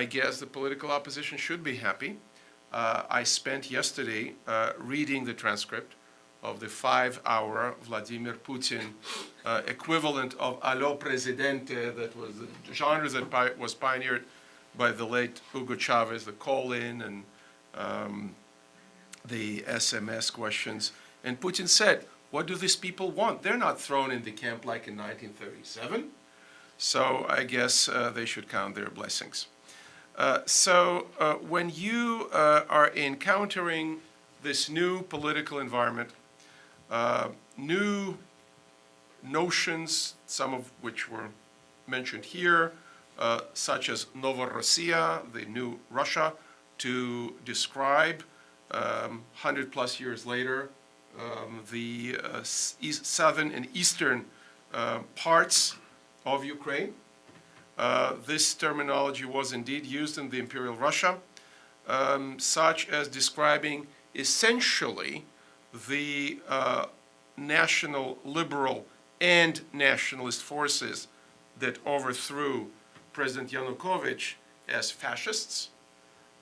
guess the political opposition should be happy. I spent yesterday reading the transcript of the 5-hour Vladimir Putin equivalent of Allo Presidente, that was the genre that was pioneered by the late Hugo Chavez, the call-in and the SMS questions. And Putin said, what do these people want? They're not thrown in the camp like in 1937. So I guess they should count their blessings. When you are encountering this new political environment, new notions, some of which were mentioned here, such as Novorossiya, the new Russia, to describe 100+ years later the southern and eastern parts of Ukraine. This terminology was indeed used in the Imperial Russia, such as describing essentially the national liberal and nationalist forces that overthrew President Yanukovych as fascists,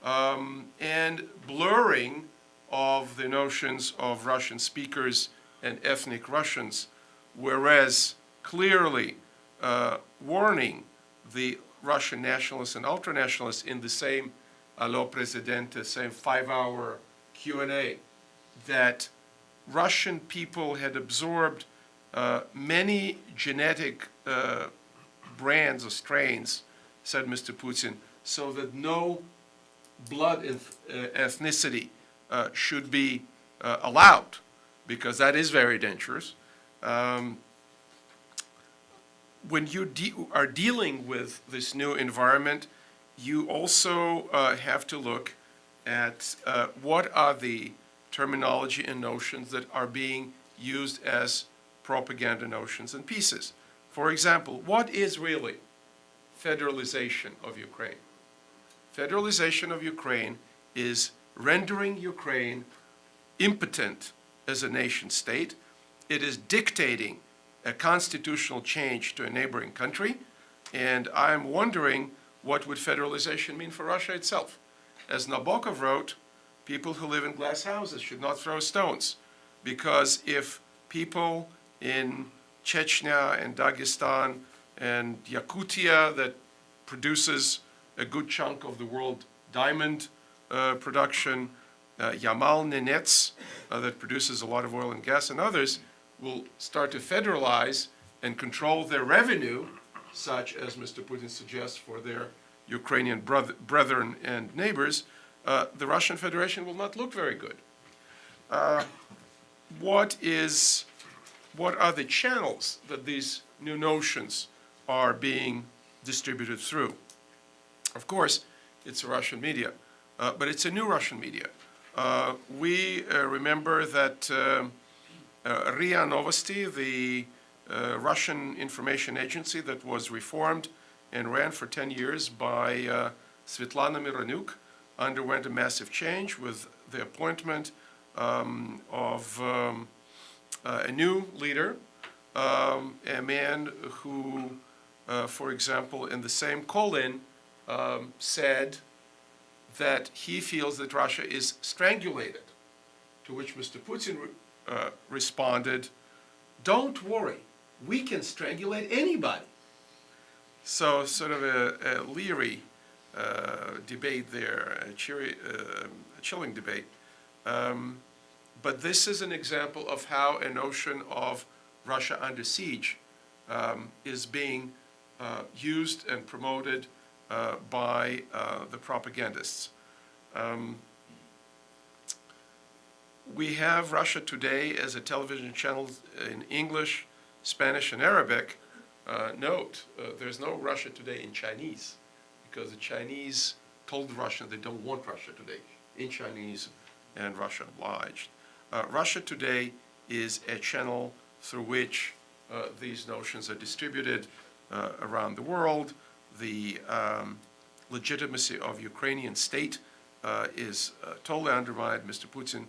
and blurring of the notions of Russian speakers and ethnic Russians, whereas clearly warning the Russian nationalists and ultranationalists in the same Allo Presidente, same 5-hour Q&A, that Russian people had absorbed many genetic brands or strains, said Mr. Putin, so that no blood ethnicity should be allowed, because that is very dangerous. When you are dealing with this new environment, you also have to look at what are the terminology and notions that are being used as propaganda notions and pieces. For example, what is really federalization of Ukraine? Federalization of Ukraine is rendering Ukraine impotent as a nation state. It is dictating a constitutional change to a neighboring country, and I'm wondering what would federalization mean for Russia itself. As Nabokov wrote, people who live in glass houses should not throw stones, because if people in Chechnya and Dagestan and Yakutia, that produces a good chunk of the world diamond production, Yamal Nenets, that produces a lot of oil and gas, and others, will start to federalize and control their revenue, such as Mr. Putin suggests for their Ukrainian brethren and neighbors, the Russian Federation will not look very good. What are the channels that these new notions are being distributed through? Of course, it's Russian media, but it's a new Russian media. We remember that RIA Novosti, the Russian information agency that was reformed and ran for 10 years by Svetlana Mironuk, underwent a massive change with the appointment of a new leader, a man who, for example, in the same call-in, said that he feels that Russia is strangulated, to which Mr. Putin responded, "Don't worry, we can strangulate anybody." So sort of a leery debate there, a chilling debate. But this is an example of how a notion of Russia under siege is being used and promoted by the propagandists. We have Russia Today as a television channel in English, Spanish, and Arabic. Note, there's no Russia Today in Chinese, because the Chinese told the Russians they don't want Russia Today in Chinese, and Russia obliged. Russia Today is a channel through which these notions are distributed around the world. The legitimacy of Ukrainian state is totally undermined. Mr. Putin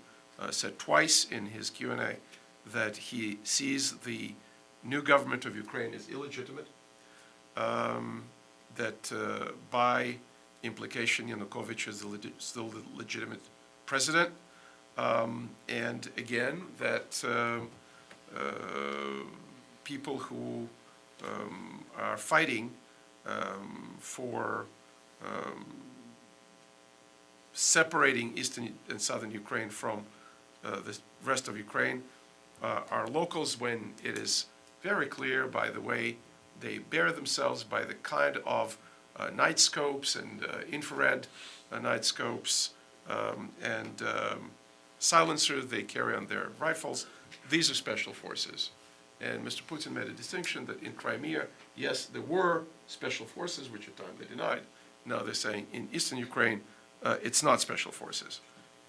said twice in his Q&A that he sees the new government of Ukraine as illegitimate, that by implication Yanukovych is still the legitimate president, and again that people who are fighting for separating eastern and southern Ukraine from the rest of Ukraine are locals, when it is very clear by the way they bear themselves, by the kind of night scopes and infrared night scopes and silencers they carry on their rifles. These are special forces. And Mr. Putin made a distinction that in Crimea, yes, there were special forces, which at the time they denied. Now they're saying in eastern Ukraine, it's not special forces.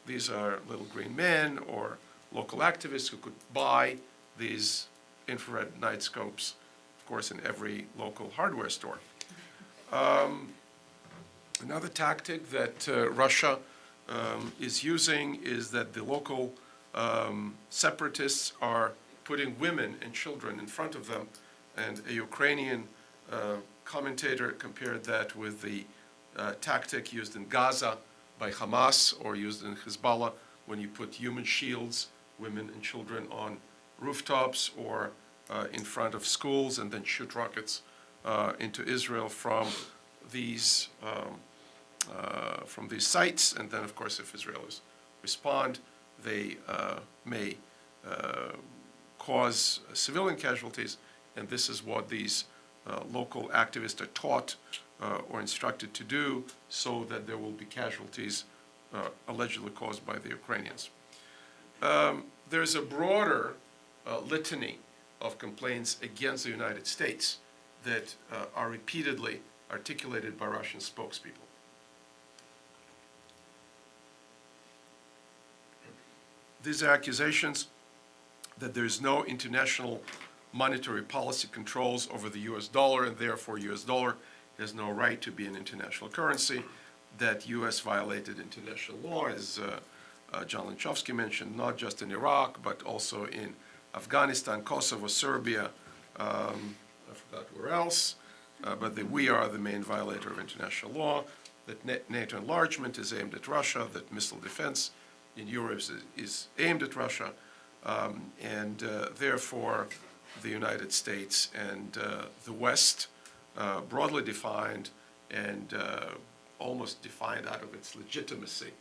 These are little green men or local activists who could buy these infrared night scopes, of course, in every local hardware store. Another tactic that Russia is using is that the local separatists are putting women and children in front of them, and a Ukrainian commentator compared that with the tactic used in Gaza by Hamas or used in Hezbollah, when you put human shields, women and children, on rooftops or in front of schools and then shoot rockets into Israel from these sites. And then, of course, if Israelis respond, they may cause civilian casualties. And this is what these local activists are taught or instructed to do, so that there will be casualties allegedly caused by the Ukrainians. There's a broader litany of complaints against the United States that are repeatedly articulated by Russian spokespeople. These are accusations that there's no international monetary policy controls over the US dollar, and therefore US dollar has no right to be an international currency, that US violated international law, as John Lenchovsky mentioned, not just in Iraq, but also in Afghanistan, Kosovo, Serbia, I forgot where else, but that we are the main violator of international law, that NATO enlargement is aimed at Russia, that missile defense in Europe is aimed at Russia, and therefore the United States and the West, broadly defined and almost defined out of its legitimacy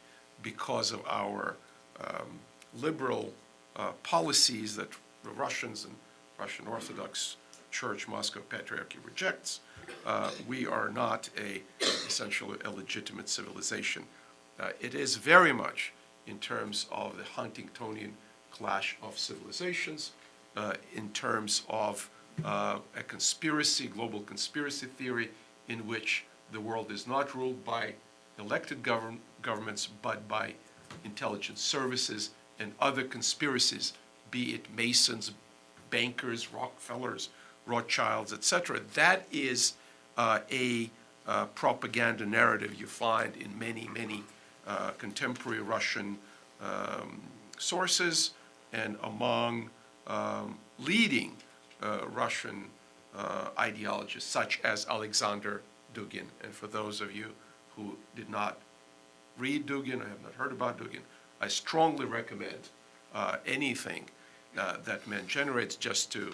because of our liberal policies that the Russians and Russian Orthodox Church, Moscow Patriarchy rejects. We are not essentially a legitimate civilization. It is very much in terms of the Huntingtonian clash of civilizations, in terms of a conspiracy, global conspiracy theory, in which the world is not ruled by elected governments, but by intelligence services and other conspiracies, be it Masons, bankers, Rockefellers, Rothschilds, etc. That is a propaganda narrative you find in many, many contemporary Russian sources, and among leading Russian ideologists, such as Alexander Dugin. And for those of you who did not read Dugin or have not heard about Dugin, I strongly recommend anything that man generates, just to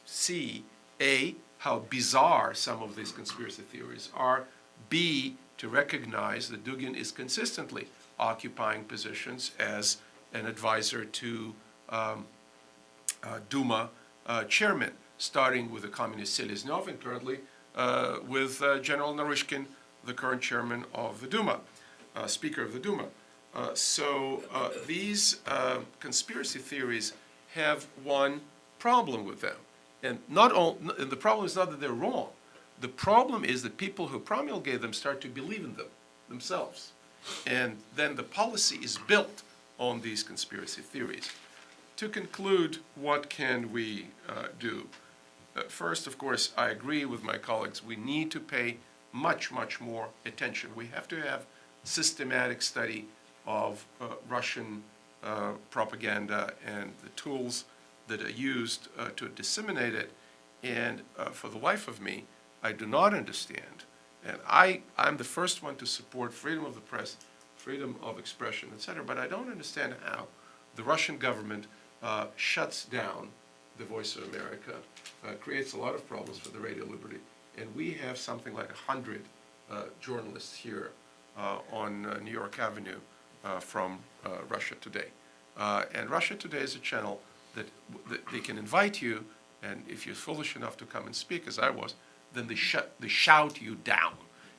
see, A, how bizarre some of these conspiracy theories are, B, to recognize that Dugin is consistently occupying positions as an advisor to Duma chairman, starting with the communist Seleznov and currently with General Naryshkin, the current chairman of the Duma, Speaker of the Duma. So these conspiracy theories have one problem with them. And the problem is not that they're wrong. The problem is that people who promulgate them start to believe in them themselves. And then the policy is built on these conspiracy theories. To conclude, what can we do? First, of course, I agree with my colleagues. We need to pay much, much more attention. We have to have systematic study of Russian propaganda and the tools that are used to disseminate it. And for the life of me, I do not understand. And I'm the first one to support freedom of the press, freedom of expression, etc. But I don't understand how the Russian government shuts down the Voice of America, creates a lot of problems for the radio liberty. And we have something like 100 journalists here on New York Avenue from Russia Today. And Russia Today is a channel that they can invite you, and if you're foolish enough to come and speak, as I was, then they shout you down.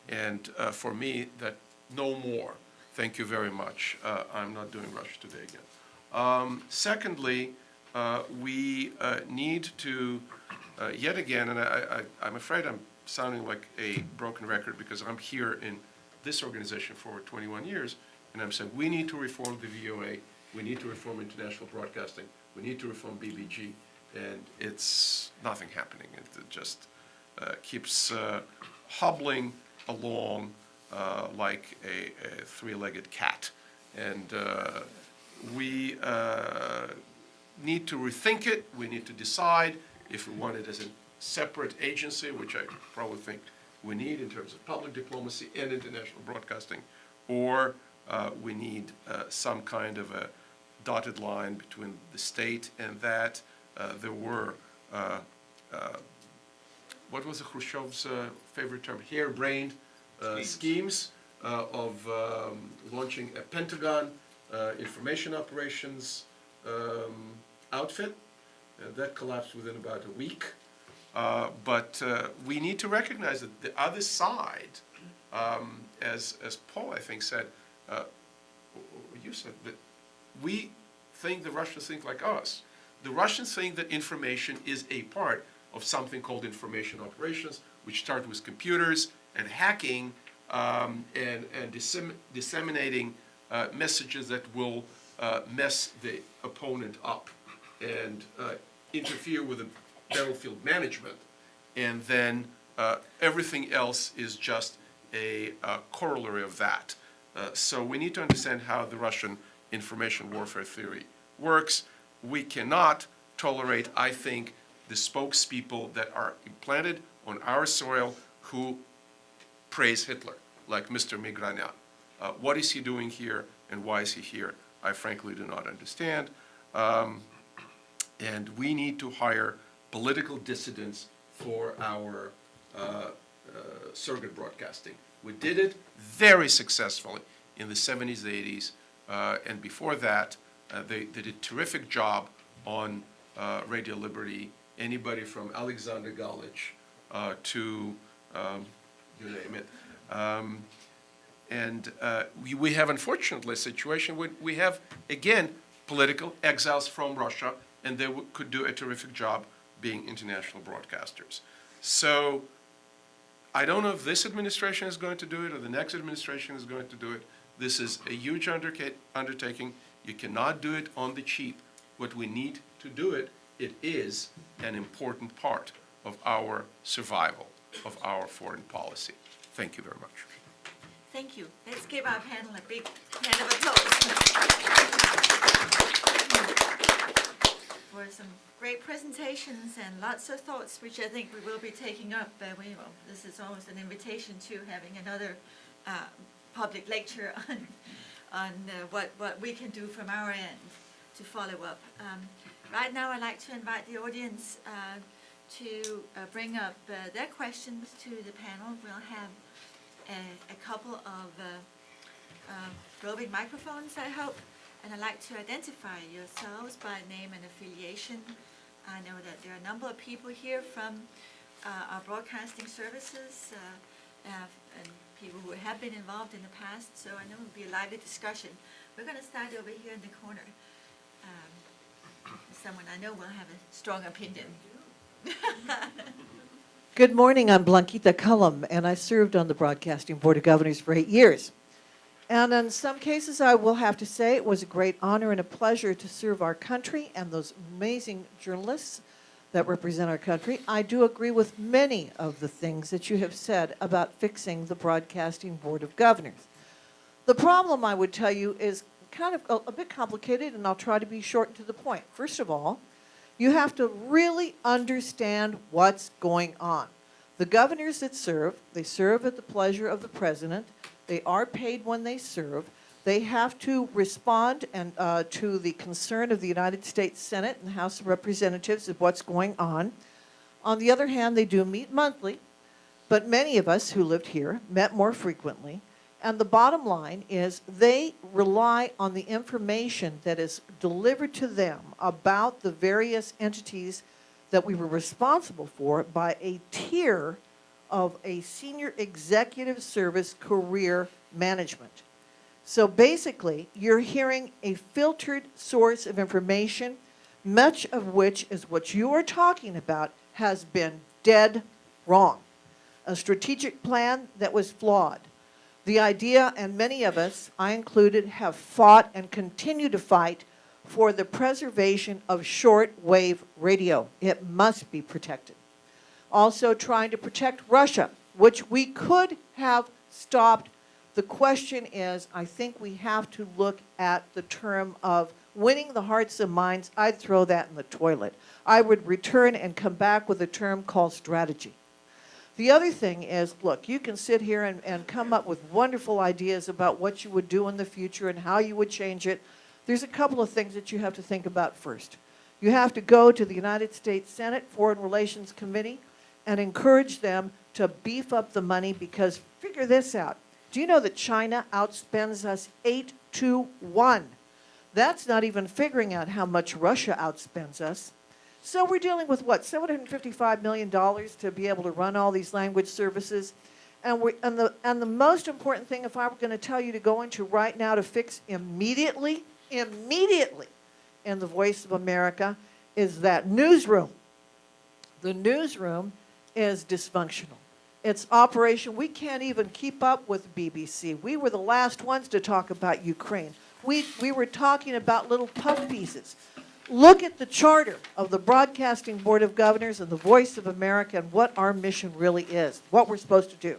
And for me, that no more. Thank you very much. I'm not doing Russia Today again. Secondly, we need to, yet again, and I'm afraid I'm sounding like a broken record because I'm here in this organization for 21 years, and I'm saying we need to reform the VOA, we need to reform international broadcasting, we need to reform BBG, and it's nothing happening. It just keeps hobbling along like a three-legged cat. And we need to rethink it. We need to decide if we want it as a separate agency, which I probably think we need in terms of public diplomacy and international broadcasting, or we need some kind of a dotted line between the state and that. There were, what was Khrushchev's favorite term? Harebrained schemes of launching a Pentagon information operations outfit. That collapsed within about a week. But we need to recognize that the other side, as Paul, I think, said, you said that we think the Russians think like us. The Russians think that information is a part of something called information operations, which start with computers and hacking and disseminating messages that will mess the opponent up and interfere with the battlefield management. And then everything else is just a corollary of that. So we need to understand how the Russian information warfare theory works. We cannot tolerate, I think, the spokespeople that are implanted on our soil who praise Hitler, like Mr. Migranyan. What is he doing here and why is he here? I frankly do not understand. And we need to hire political dissidents for our surrogate broadcasting. We did it very successfully in the 70s, 80s, and before that, they did a terrific job on Radio Liberty. Anybody from Alexander Galich to you name it. And we have, unfortunately, a situation where we have, again, political exiles from Russia, and they could do a terrific job being international broadcasters. So I don't know if this administration is going to do it or the next administration is going to do it. This is a huge undertaking. You cannot do it on the cheap. What we need to do it, it is an important part of our survival, of our foreign policy. Thank you very much. Thank you. Let's give our panel a big hand of applause. for some great presentations and lots of thoughts, which I think we will be taking up. This is almost an invitation to having another public lecture on what we can do from our end to follow up. Right now, I'd like to invite the audience to bring up their questions to the panel. We'll have a couple of roving microphones, I hope, and I'd like to identify yourselves by name and affiliation. I know that there are a number of people here from our broadcasting services and people who have been involved in the past, so I know it will be a lively discussion. We're going to start over here in the corner. Someone I know will have a strong opinion. Good morning, I'm Blanquita Cullum, and I served on the Broadcasting Board of Governors for 8 years. And in some cases, I will have to say it was a great honor and a pleasure to serve our country and those amazing journalists that represent our country. I do agree with many of the things that you have said about fixing the Broadcasting Board of Governors. The problem, I would tell you, is kind of a bit complicated, and I'll try to be short and to the point. First of all, you have to really understand what's going on. The governors that serve, they serve at the pleasure of the president. They are paid when they serve. They have to respond to the concern of the United States Senate and the House of Representatives of what's going on. On the other hand, they do meet monthly, but many of us who lived here met more frequently. And the bottom line is they rely on the information that is delivered to them about the various entities that we were responsible for by a tier of a senior executive service career management. So basically, you're hearing a filtered source of information, much of which is what you are talking about has been dead wrong. A strategic plan that was flawed. The idea, and many of us, I included, have fought and continue to fight for the preservation of shortwave radio. It must be protected. Also trying to protect Russia, which we could have stopped. The question is, I think we have to look at the term of winning the hearts and minds. I'd throw that in the toilet. I would return and come back with a term called strategy. The other thing is, look, you can sit here and come up with wonderful ideas about what you would do in the future and how you would change it. There's a couple of things that you have to think about first. You have to go to the United States Senate Foreign Relations Committee and encourage them to beef up the money, because figure this out. Do you know that China outspends us 8-1? That's not even figuring out how much Russia outspends us. So we're dealing with, what, $755 million to be able to run all these language services. And the most important thing, if I were going to tell you to go into right now to fix immediately in the Voice of America, is that newsroom. The newsroom is dysfunctional. It's operation. We can't even keep up with BBC. We were the last ones to talk about Ukraine. We were talking about little puff pieces. Look at the charter of the Broadcasting Board of Governors and the Voice of America and what our mission really is, what we're supposed to do.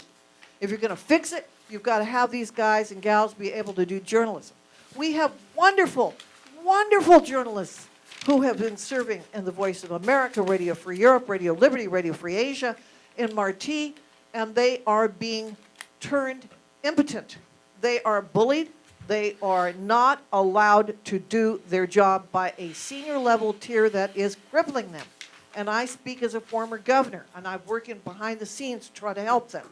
If you're going to fix it, you've got to have these guys and gals be able to do journalism. We have wonderful, wonderful journalists who have been serving in the Voice of America, Radio Free Europe, Radio Liberty, Radio Free Asia, in Marti, and they are being turned impotent. They are bullied. They are not allowed to do their job by a senior level tier that is crippling them. And I speak as a former governor, and I'm working behind the scenes to try to help them.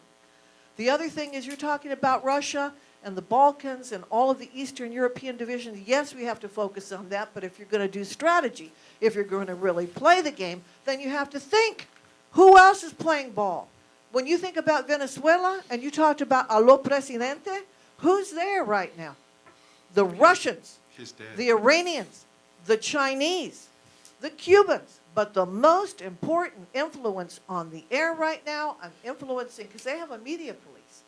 The other thing is, you're talking about Russia and the Balkans and all of the Eastern European divisions. Yes, we have to focus on that, but if you're going to do strategy, if you're going to really play the game, then you have to think, who else is playing ball? When you think about Venezuela and you talked about Aló Presidente, who's there right now? The Russians, the Iranians, the Chinese, the Cubans. But the most important influence on the air right now, and influencing, because they have a media police,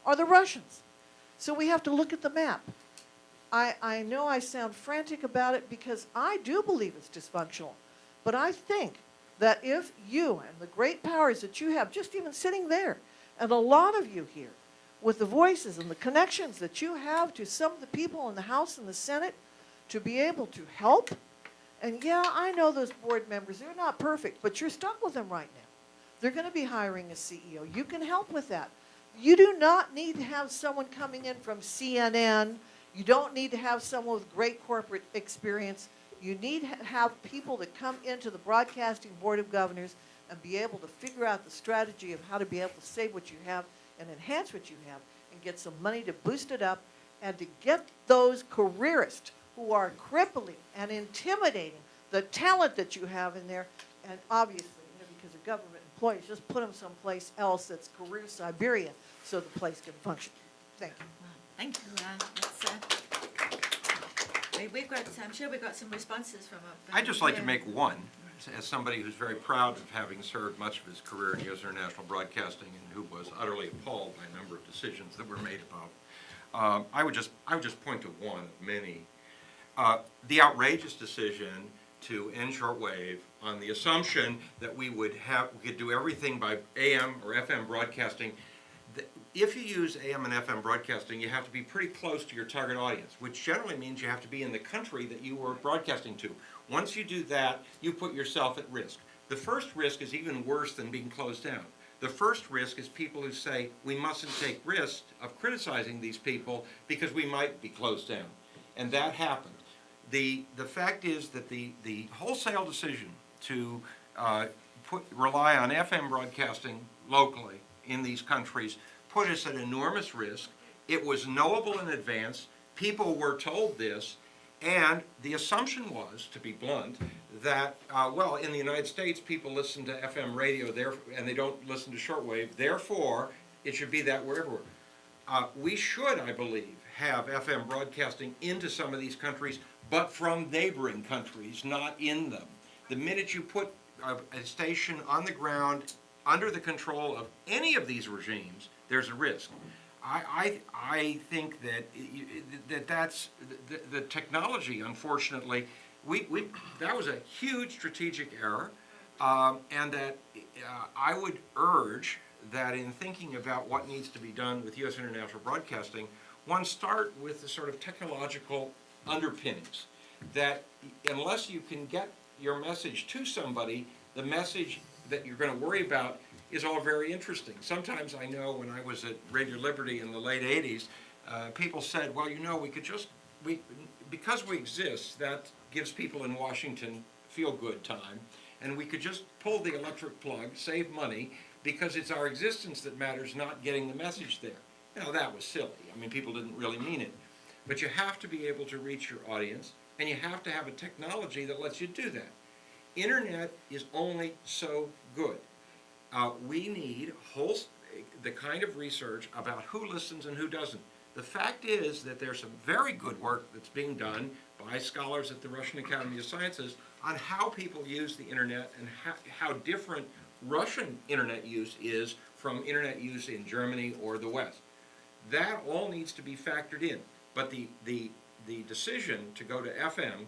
are the Russians. So we have to look at the map. I know I sound frantic about it because I do believe it's dysfunctional. But I think that if you and the great powers that you have, just even sitting there, and a lot of you here, with the voices and the connections that you have to some of the people in the House and the Senate, to be able to help And yeah, I know those board members, they're not perfect, but you're stuck with them right now. They're going to be hiring a CEO. You can help with that. You do not need to have someone coming in from CNN. You don't need to have someone with great corporate experience. You need to have people that come into the Broadcasting Board of Governors and be able to figure out the strategy of how to be able to save what you have and enhance what you have and get some money to boost it up and to get those careerists who are crippling and intimidating the talent that you have in there. And obviously, because of government employees, just put them someplace else that's career Siberia so the place can function. Thank you. Thank you. We've got, I'm sure we've got some responses from. I'd just like to make one, as somebody who's very proud of having served much of his career in U.S. international broadcasting and who was utterly appalled by a number of decisions that were made above. I would just point to one of many. The outrageous decision to end shortwave on the assumption that we could do everything by AM or FM broadcasting. If you use AM and FM broadcasting, you have to be pretty close to your target audience, which generally means you have to be in the country that you were broadcasting to. Once you do that, you put yourself at risk. The first risk is even worse than being closed down. The first risk is people who say we mustn't take risks of criticizing these people because we might be closed down. And that happened. The fact is that the wholesale decision to rely on FM broadcasting locally in these countries put us at enormous risk. It was knowable in advance. People were told this. And the assumption was, to be blunt, that, well, in the United States, people listen to FM radio and they don't listen to shortwave. Therefore, it should be that wherever. We should, I believe, have FM broadcasting into some of these countries, but from neighboring countries, not in them. The minute you put a station on the ground under the control of any of these regimes, there's a risk. I think that that's the technology. Unfortunately, that was a huge strategic error, and that I would urge that in thinking about what needs to be done with U.S. international broadcasting, one start with the sort of technological underpinnings. That unless you can get your message to somebody, the message that you're going to worry about is all very interesting. Sometimes I know when I was at Radio Liberty in the late 80s, people said, well, you know, we could just, because we exist, that gives people in Washington feel-good time, and we could just pull the electric plug, save money, because it's our existence that matters, not getting the message there. Now, that was silly. I mean, people didn't really mean it. But you have to be able to reach your audience, and you have to have a technology that lets you do that. Internet is only so good. We need the kind of research about who listens and who doesn't. The fact is that there's some very good work that's being done by scholars at the Russian Academy of Sciences on how people use the internet and how different Russian internet use is from internet use in Germany or the West. That all needs to be factored in. But the decision to go to FM,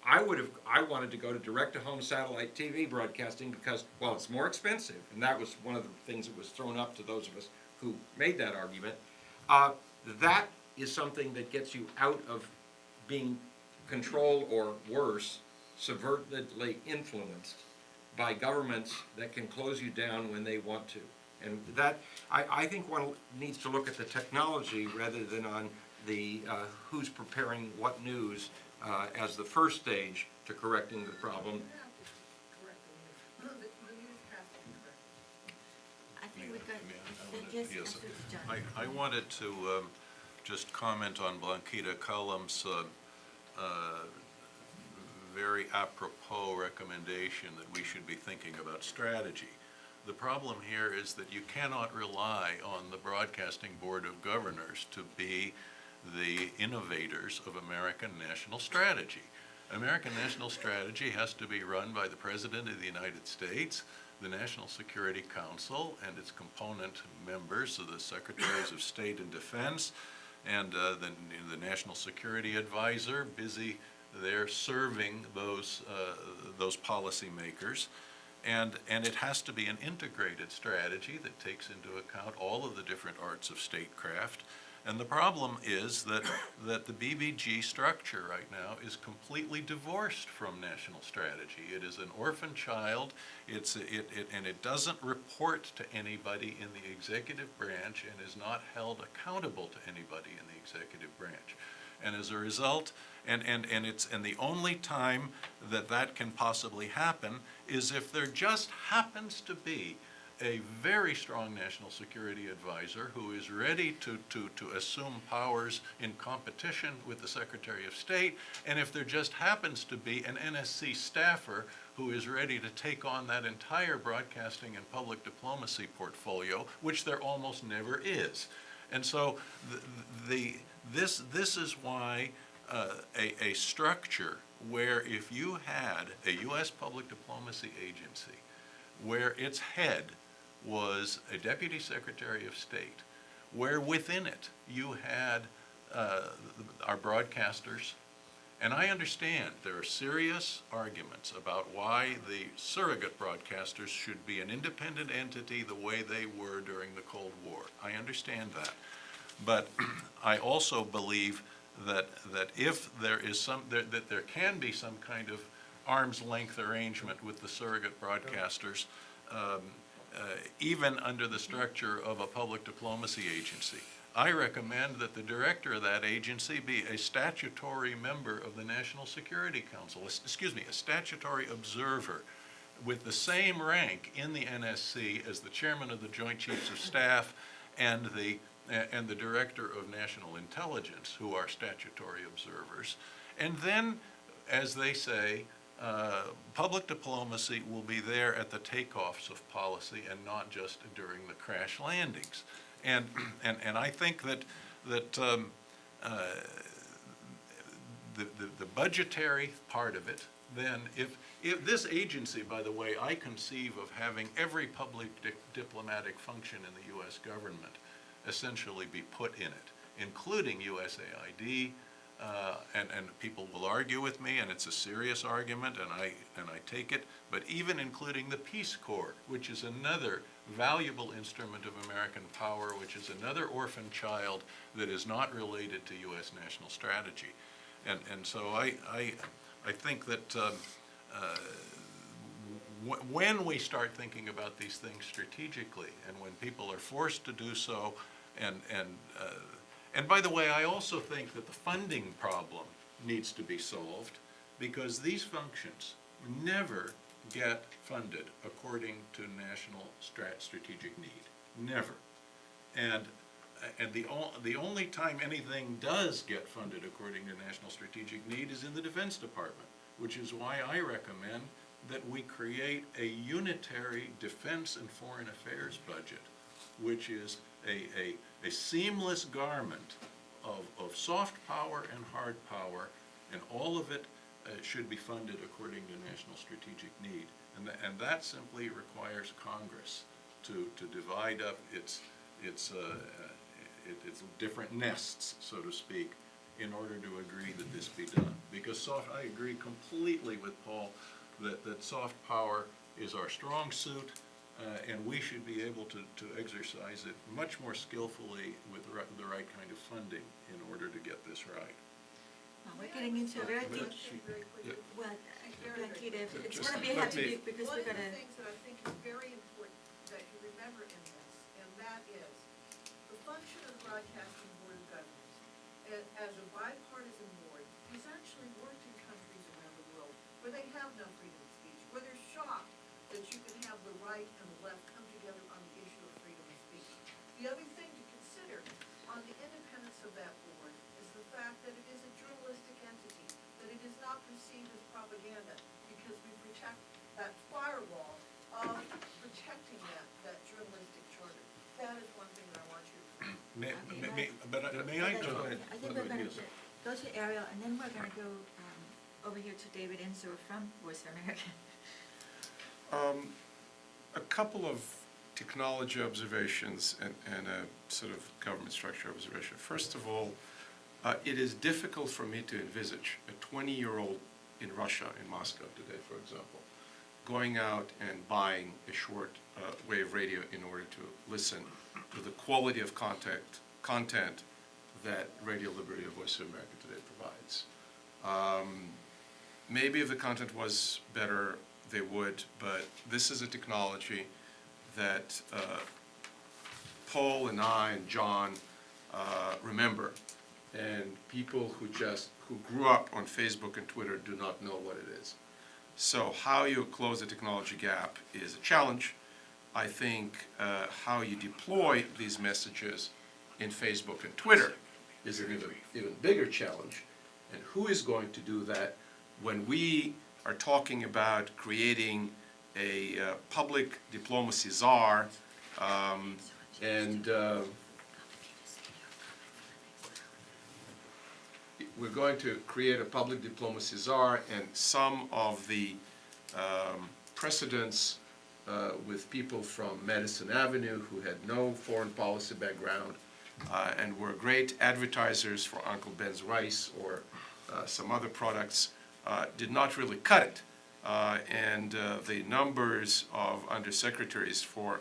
I wanted to go to direct-to-home satellite TV broadcasting because, well, it's more expensive, and that was one of the things that was thrown up to those of us who made that argument. That is something that gets you out of being controlled or worse, subvertedly influenced by governments that can close you down when they want to. And that, I think one needs to look at the technology rather than on the who's preparing what news as the first stage to correcting the problem. I think we've got, Yes, I wanted to just comment on Blanquita Cullum's very apropos recommendation that we should be thinking about strategy. The problem here is that you cannot rely on the Broadcasting Board of Governors to be the innovators of American national strategy. American national strategy has to be run by the President of the United States, the National Security Council, and its component members, so the Secretaries of State and Defense, and the National Security Advisor, busy there serving those policymakers. And it has to be an integrated strategy that takes into account all of the different arts of statecraft And the problem is that the BBG structure right now is completely divorced from national strategy. It is an orphan child, and it doesn't report to anybody in the executive branch and is not held accountable to anybody in the executive branch. And as a result, and the only time that that can possibly happen is if there just happens to be a very strong national security advisor who is ready to assume powers in competition with the Secretary of State, and if there just happens to be an NSC staffer who is ready to take on that entire broadcasting and public diplomacy portfolio, which there almost never is. And so this is why a structure where if you had a U.S. public diplomacy agency where its head was a Deputy Secretary of State, where within it you had our broadcasters, and I understand there are serious arguments about why the surrogate broadcasters should be an independent entity the way they were during the Cold War. I understand that. But I also believe that if there is that there can be some kind of arm's length arrangement with the surrogate broadcasters, even under the structure of a public diplomacy agency. I recommend that the director of that agency be a statutory member of the National Security Council, a statutory observer with the same rank in the NSC as the chairman of the Joint Chiefs of Staff and the director of national intelligence, who are statutory observers. And then, as they say, public diplomacy will be there at the takeoffs of policy and not just during the crash landings. And I think that the budgetary part of it, then if this agency, by the way, I conceive of having every public diplomatic function in the U.S. government essentially be put in it, including USAID, and people will argue with me, and it's a serious argument, and I take it, but even including the Peace Corps, which is another valuable instrument of American power, which is another orphan child that is not related to U.S. national strategy. And so I think that when we start thinking about these things strategically, and when people are forced to do so, and by the way, I also think that the funding problem needs to be solved, because these functions never get funded according to national strategic need. Never. And the only time anything does get funded according to national strategic need is in the Defense Department, which is why I recommend that we create a unitary defense and foreign affairs budget, which is a seamless garment of soft power and hard power, and all of it should be funded according to national strategic need. And that simply requires Congress to divide up its different nests, so to speak, in order to agree that this be done. Because I agree completely with Paul that soft power is our strong suit, and we should be able to exercise it much more skillfully with the right kind of funding in order to get this right. Well, we're getting into a very deep. Well, it's going to be have to do because we're going to. One of the things that I think is very important that you remember in this, and that is the function of the Broadcasting Board of Governors as a bipartisan board has actually worked in countries around the world where they have no freedom of speech, where they're shocked that you can have the right and the left come together on the issue of freedom of speech. The other thing to consider on the independence of that board is the fact that it is a journalistic entity, that it is not perceived as propaganda, because we protect that firewall of protecting that journalistic charter. That is one thing that I want you to remember. May I go ahead? I think we're going to go to Ariel, and then we're going to go over here to David Ensor from Voice of America. A couple of technology observations and a sort of government structure observation. First of all, it is difficult for me to envisage a 20-year-old in Russia, in Moscow today, for example, going out and buying a short wave radio in order to listen to the quality of content that Radio Liberty or Voice of America today provides. Maybe if the content was better, they would, but this is a technology that Paul and I and John remember, and people who grew up on Facebook and Twitter do not know what it is. So how you close the technology gap is a challenge. I think how you deploy these messages in Facebook and Twitter is an even bigger challenge. And who is going to do that when we are talking about creating a public diplomacy czar we're going to create a public diplomacy czar, and some of the precedents with people from Madison Avenue who had no foreign policy background and were great advertisers for Uncle Ben's rice or some other products did not really cut it. The numbers of undersecretaries for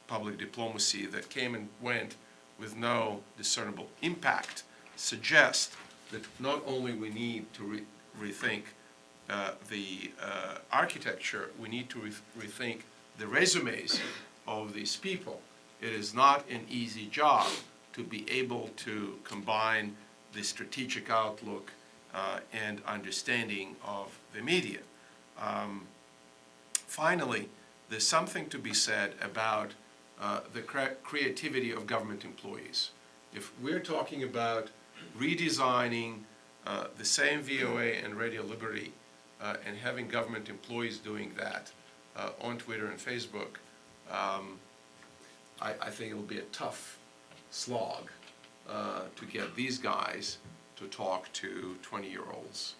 public diplomacy that came and went with no discernible impact suggest that not only we need to rethink the architecture, we need to rethink the resumes of these people. It is not an easy job to be able to combine the strategic outlook and understanding of the media. Finally, there's something to be said about the creativity of government employees. If we're talking about redesigning the same VOA and Radio Liberty and having government employees doing that on Twitter and Facebook, I think it'll be a tough slog to get these guys to talk to 20-year-olds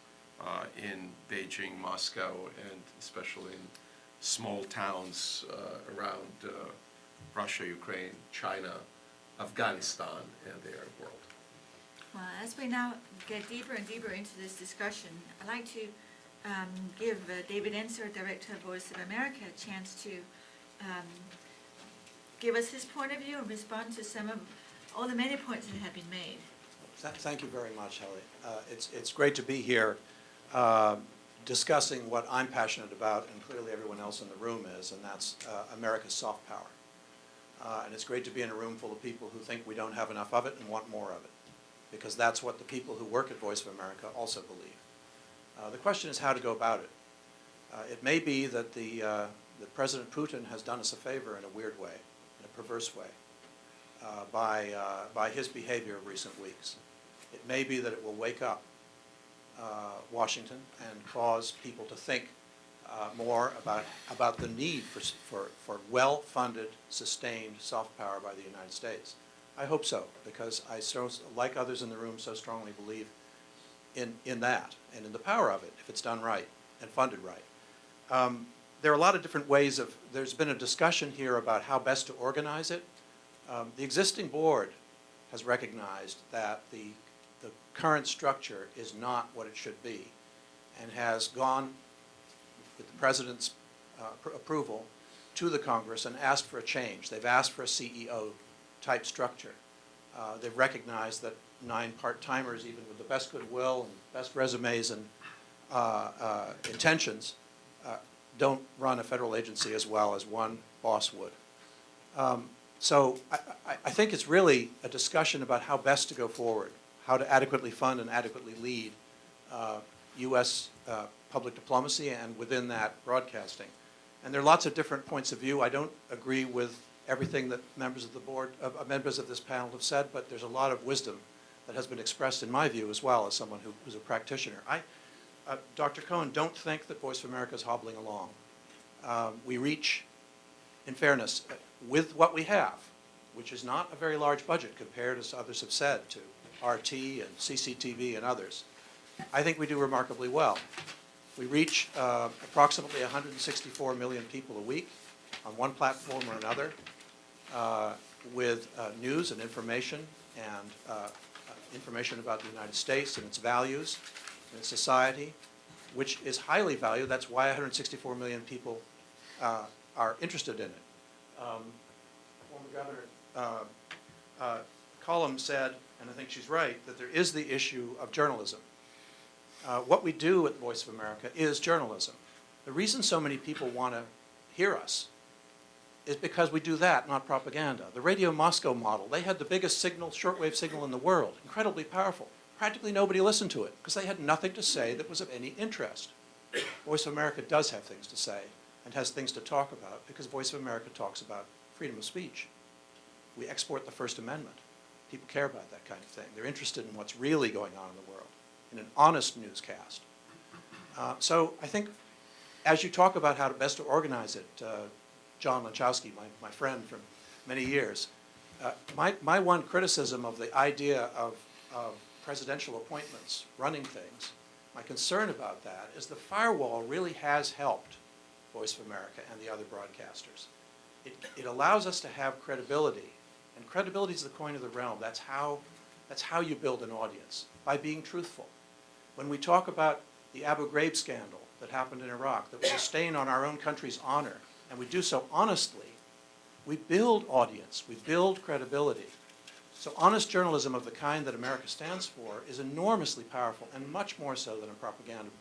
in Beijing, Moscow, and especially in small towns around Russia, Ukraine, China, Afghanistan, and the Arab world. Well, as we now get deeper and deeper into this discussion, I'd like to give David Enser, Director of Voice of America, a chance to give us his point of view and respond to some of all the many points that have been made. Thank you very much, Ellie. It's great to be here discussing what I'm passionate about, and clearly everyone else in the room is, and that's America's soft power. And it's great to be in a room full of people who think we don't have enough of it and want more of it, because that's what the people who work at Voice of America also believe. The question is how to go about it. It may be that that President Putin has done us a favor in a weird way, in a perverse way, by his behavior of recent weeks. It may be that it will wake up Washington and cause people to think more about the need for well-funded, sustained soft power by the United States. I hope so, because I, like others in the room, so strongly believe in that and in the power of it if it's done right and funded right. There are a lot of different ways of, there's been a discussion here about how best to organize it. The existing board has recognized that the current structure is not what it should be, and has gone, with the President's approval, to the Congress and asked for a change. They've asked for a CEO-type structure. They've recognized that 9 part-timers, even with the best goodwill and best resumes and intentions, don't run a federal agency as well as one boss would. So I think it's really a discussion about how best to go forward, how to adequately fund and adequately lead U.S. Public diplomacy, and within that, broadcasting. And there are lots of different points of view. I don't agree with everything that members of the board, members of this panel have said, but there's a lot of wisdom that has been expressed in my view as well as someone who's a practitioner. Dr. Cohen, don't think that Voice of America is hobbling along. We reach, in fairness, with what we have, which is not a very large budget compared, as others have said, to RT and CCTV and others. I think we do remarkably well. We reach approximately 164 million people a week on one platform or another with news and information about the United States and its values and its society, which is highly valued. That's why 164 million people are interested in it. Former Governor Cullum said and I think she's right, that there is the issue of journalism. What we do at Voice of America is journalism. The reason so many people want to hear us is because we do that, not propaganda. The Radio Moscow model, they had the biggest signal, shortwave signal in the world, incredibly powerful. Practically nobody listened to it because they had nothing to say that was of any interest. Voice of America does have things to say and has things to talk about because Voice of America talks about freedom of speech. We export the First Amendment. People care about that kind of thing. They're interested in what's really going on in the world, in an honest newscast. So I think as you talk about how to best to organize it, John Lanchowski, my friend from many years, my one criticism of the idea of presidential appointments running things, my concern about that is the firewall really has helped Voice of America and the other broadcasters. It allows us to have credibility, and credibility is the coin of the realm. That's how you build an audience, by being truthful. When we talk about the Abu Ghraib scandal that happened in Iraq, that was a stain on our own country's honor, and we do so honestly, we build audience, we build credibility. So honest journalism of the kind that America stands for is enormously powerful, and much more so than a propaganda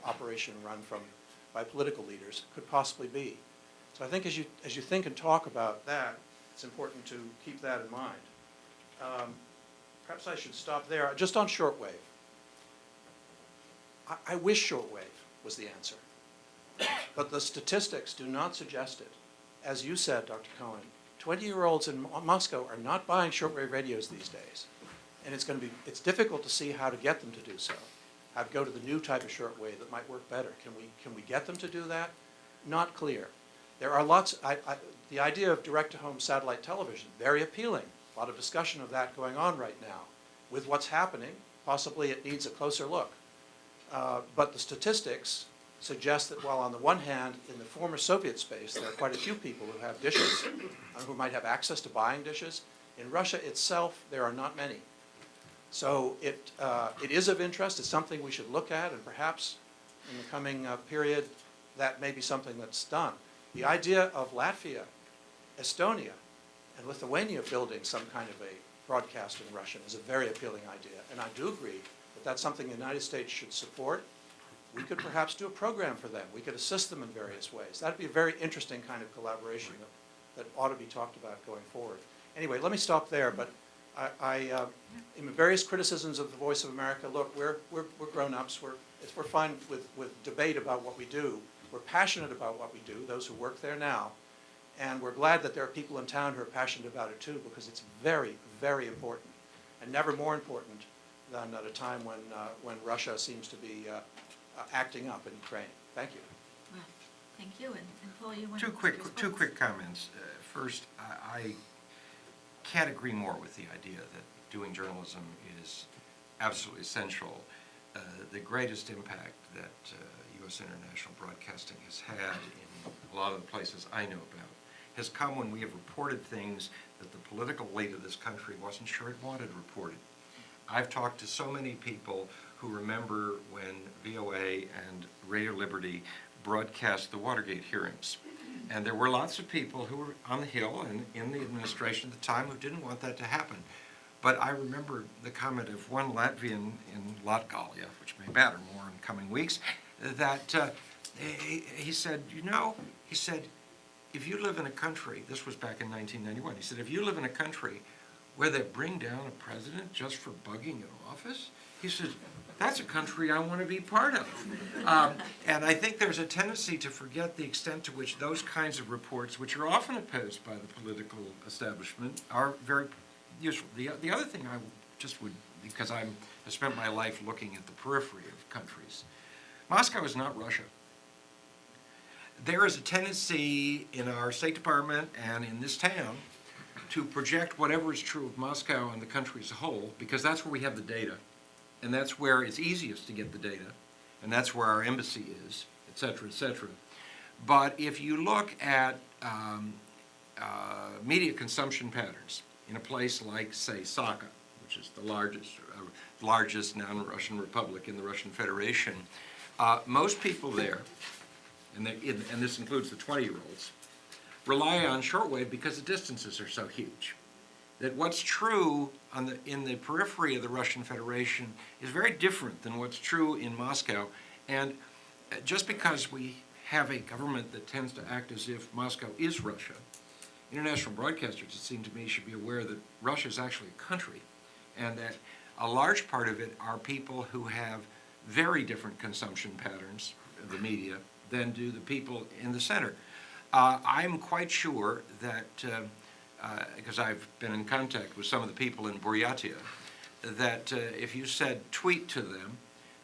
operation run by political leaders could possibly be. So I think as you think and talk about that, it's important to keep that in mind. Perhaps I should stop there. Just on shortwave. I wish shortwave was the answer, but the statistics do not suggest it. As you said, Dr. Cohen, 20-year-olds in Moscow are not buying shortwave radios these days, and it's difficult to see how to get them to do so. How to go to the new type of shortwave that might work better. Can we get them to do that? Not clear. There are lots. The idea of direct-to-home satellite television, very appealing. A lot of discussion of that going on right now. With what's happening, possibly it needs a closer look. But the statistics suggest that while on the one hand, in the former Soviet space, there are quite a few people who have dishes, who might have access to buying dishes. In Russia itself, there are not many. So it is of interest. It's something we should look at, and perhaps in the coming period, that may be something that's done. The idea of Latvia, Estonia, and Lithuania building some kind of a broadcast in Russian is a very appealing idea, and I do agree that that's something the United States should support. We could perhaps do a program for them. We could assist them in various ways. That would be a very interesting kind of collaboration that ought to be talked about going forward. Anyway, let me stop there, but in various criticisms of the Voice of America, look, we're grown-ups. We're fine with debate about what we do. We're passionate about what we do, those who work there now, and we're glad that there are people in town who are passionate about it too, because it's very, very important, and never more important than at a time when Russia seems to be acting up in Ukraine. Thank you. Well, thank you. And Paul, you want Two quick comments. First, I can't agree more with the idea that doing journalism is absolutely essential. The greatest impact that U.S. international broadcasting has had in a lot of the places I know about has come when we have reported things that the political elite of this country wasn't sure it wanted reported. I've talked to so many people who remember when VOA and Radio Liberty broadcast the Watergate hearings. And there were lots of people who were on the Hill and in the administration at the time who didn't want that to happen. But I remember the comment of one Latvian in Latgalia, which may matter more in coming weeks, that he said, he said, if you live in a country, this was back in 1991, he said, if you live in a country where they bring down a president just for bugging in office, he said, that's a country I want to be part of. And I think there's a tendency to forget the extent to which those kinds of reports, which are often opposed by the political establishment, are very useful. The other thing I just would, because I spent my life looking at the periphery of countries, Moscow is not Russia. There is a tendency in our State Department and in this town to project whatever is true of Moscow and the country as a whole, because that's where we have the data. And that's where it's easiest to get the data, and that's where our embassy is, et cetera, et cetera. But if you look at media consumption patterns in a place like, say, Sakha, which is the largest non-Russian republic in the Russian Federation, most people there, and this includes the 20-year-olds, rely on shortwave because the distances are so huge. that what's true in the periphery of the Russian Federation is very different than what's true in Moscow. And just because we have a government that tends to act as if Moscow is Russia, international broadcasters, it seems to me, should be aware that Russia is actually a country, and that a large part of it are people who have very different consumption patterns of the media than do the people in the center. I'm quite sure that, because I've been in contact with some of the people in Buryatia, that if you said tweet to them,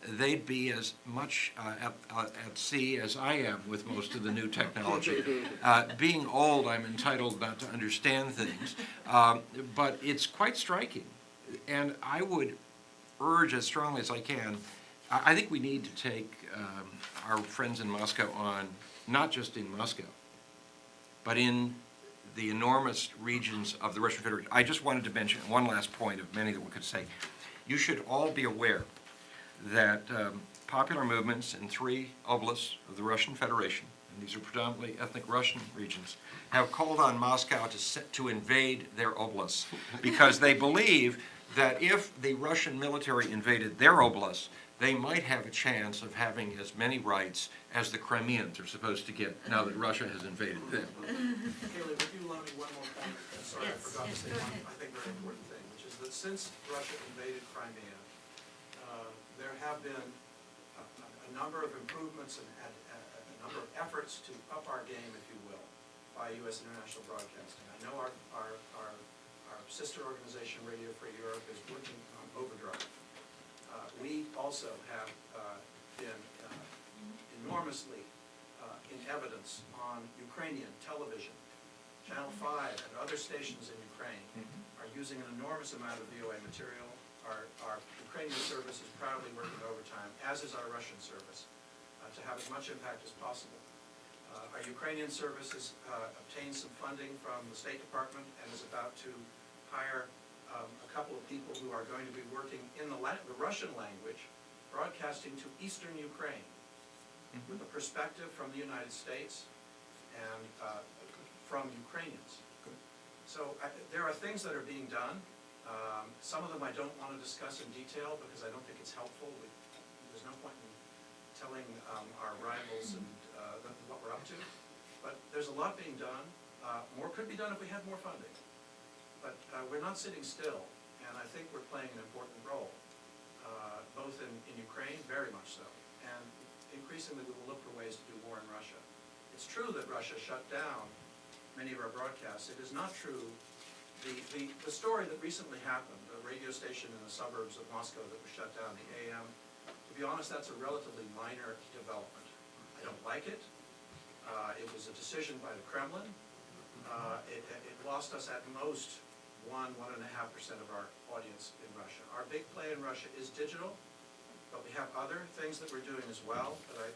they'd be as much at sea as I am with most of the new technology. Being old, I'm entitled not to understand things, but it's quite striking. And I would urge as strongly as I can, I think we need to take our friends in Moscow on, not just in Moscow, but in the enormous regions of the Russian Federation. I just wanted to mention one last point of many that we could say. You should all be aware that popular movements in 3 oblasts of the Russian Federation, and these are predominantly ethnic Russian regions, have called on Moscow to invade their oblasts because they believe that if the Russian military invaded their oblasts, they might have a chance of having as many rights as the Crimeans are supposed to get now that Russia has invaded them. Kaylee, would you allow me one more point? Sorry, I Yes, forgot to yes, say go one, ahead. I think, very important thing, which is that since Russia invaded Crimea, there have been a number of improvements and a number of efforts to up our game, if you will, by U.S. International Broadcasting. I know our sister organization, Radio Free Europe, is working on overdrive. We also have been enormously in evidence on Ukrainian television. Channel 5 and other stations in Ukraine are using an enormous amount of VOA material. Our Ukrainian service is proudly working overtime, as is our Russian service, to have as much impact as possible. Our Ukrainian service has obtained some funding from the State Department and is about to hire a couple of people who are going to be working in the Russian language, broadcasting to eastern Ukraine with a perspective from the United States and from Ukrainians. So there are things that are being done. Some of them I don't want to discuss in detail because I don't think it's helpful. There's no point in telling our rivals and what we're up to. But there's a lot being done. More could be done if we had more funding. But we're not sitting still, and I think we're playing an important role, both in Ukraine, very much so, and increasingly we will look for ways to do more in Russia. It's true that Russia shut down many of our broadcasts. It is not true. The story that recently happened, the radio station in the suburbs of Moscow that was shut down, the AM, to be honest, that's a relatively minor development. I don't like it. It was a decision by the Kremlin. It lost us at most 1.5% of our audience in Russia. Our big play in Russia is digital, but we have other things that we're doing as well that I,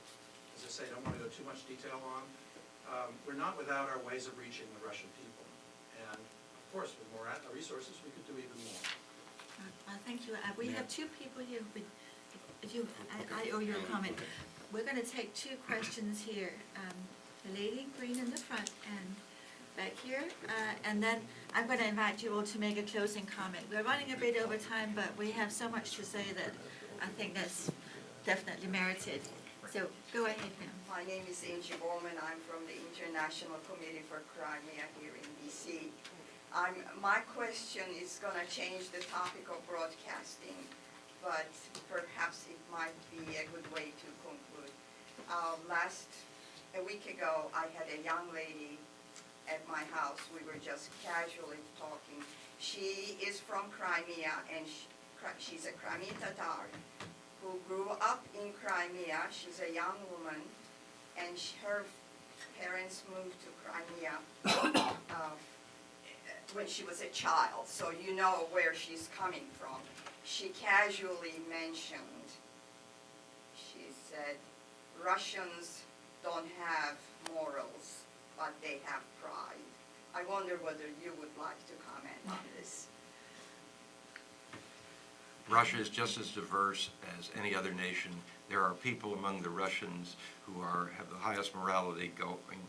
as I say, don't want to go too much detail on. We're not without our ways of reaching the Russian people. And of course, with more resources, we could do even more. Thank you. We have 2 people here. I owe you a comment. We're going to take 2 questions here. The lady green in the front and back here, and then I'm going to invite you all to make a closing comment. We're running a bit over time, but we have so much to say that I think that's definitely merited. So go ahead now. My name is Angie Bowman. I'm from the International Committee for Crimea here in D.C. My question is going to change the topic of broadcasting, but perhaps it might be a good way to conclude. A week ago, I had a young lady at my house. We were just casually talking. She is from Crimea, and she's a Crimean Tatar who grew up in Crimea. She's a young woman, and her parents moved to Crimea when she was a child, so you know where she's coming from. She casually mentioned, she said, Russians don't have morals, but they have pride. I wonder whether you would like to comment on this. Russia is just as diverse as any other nation. There are people among the Russians who have the highest morality going.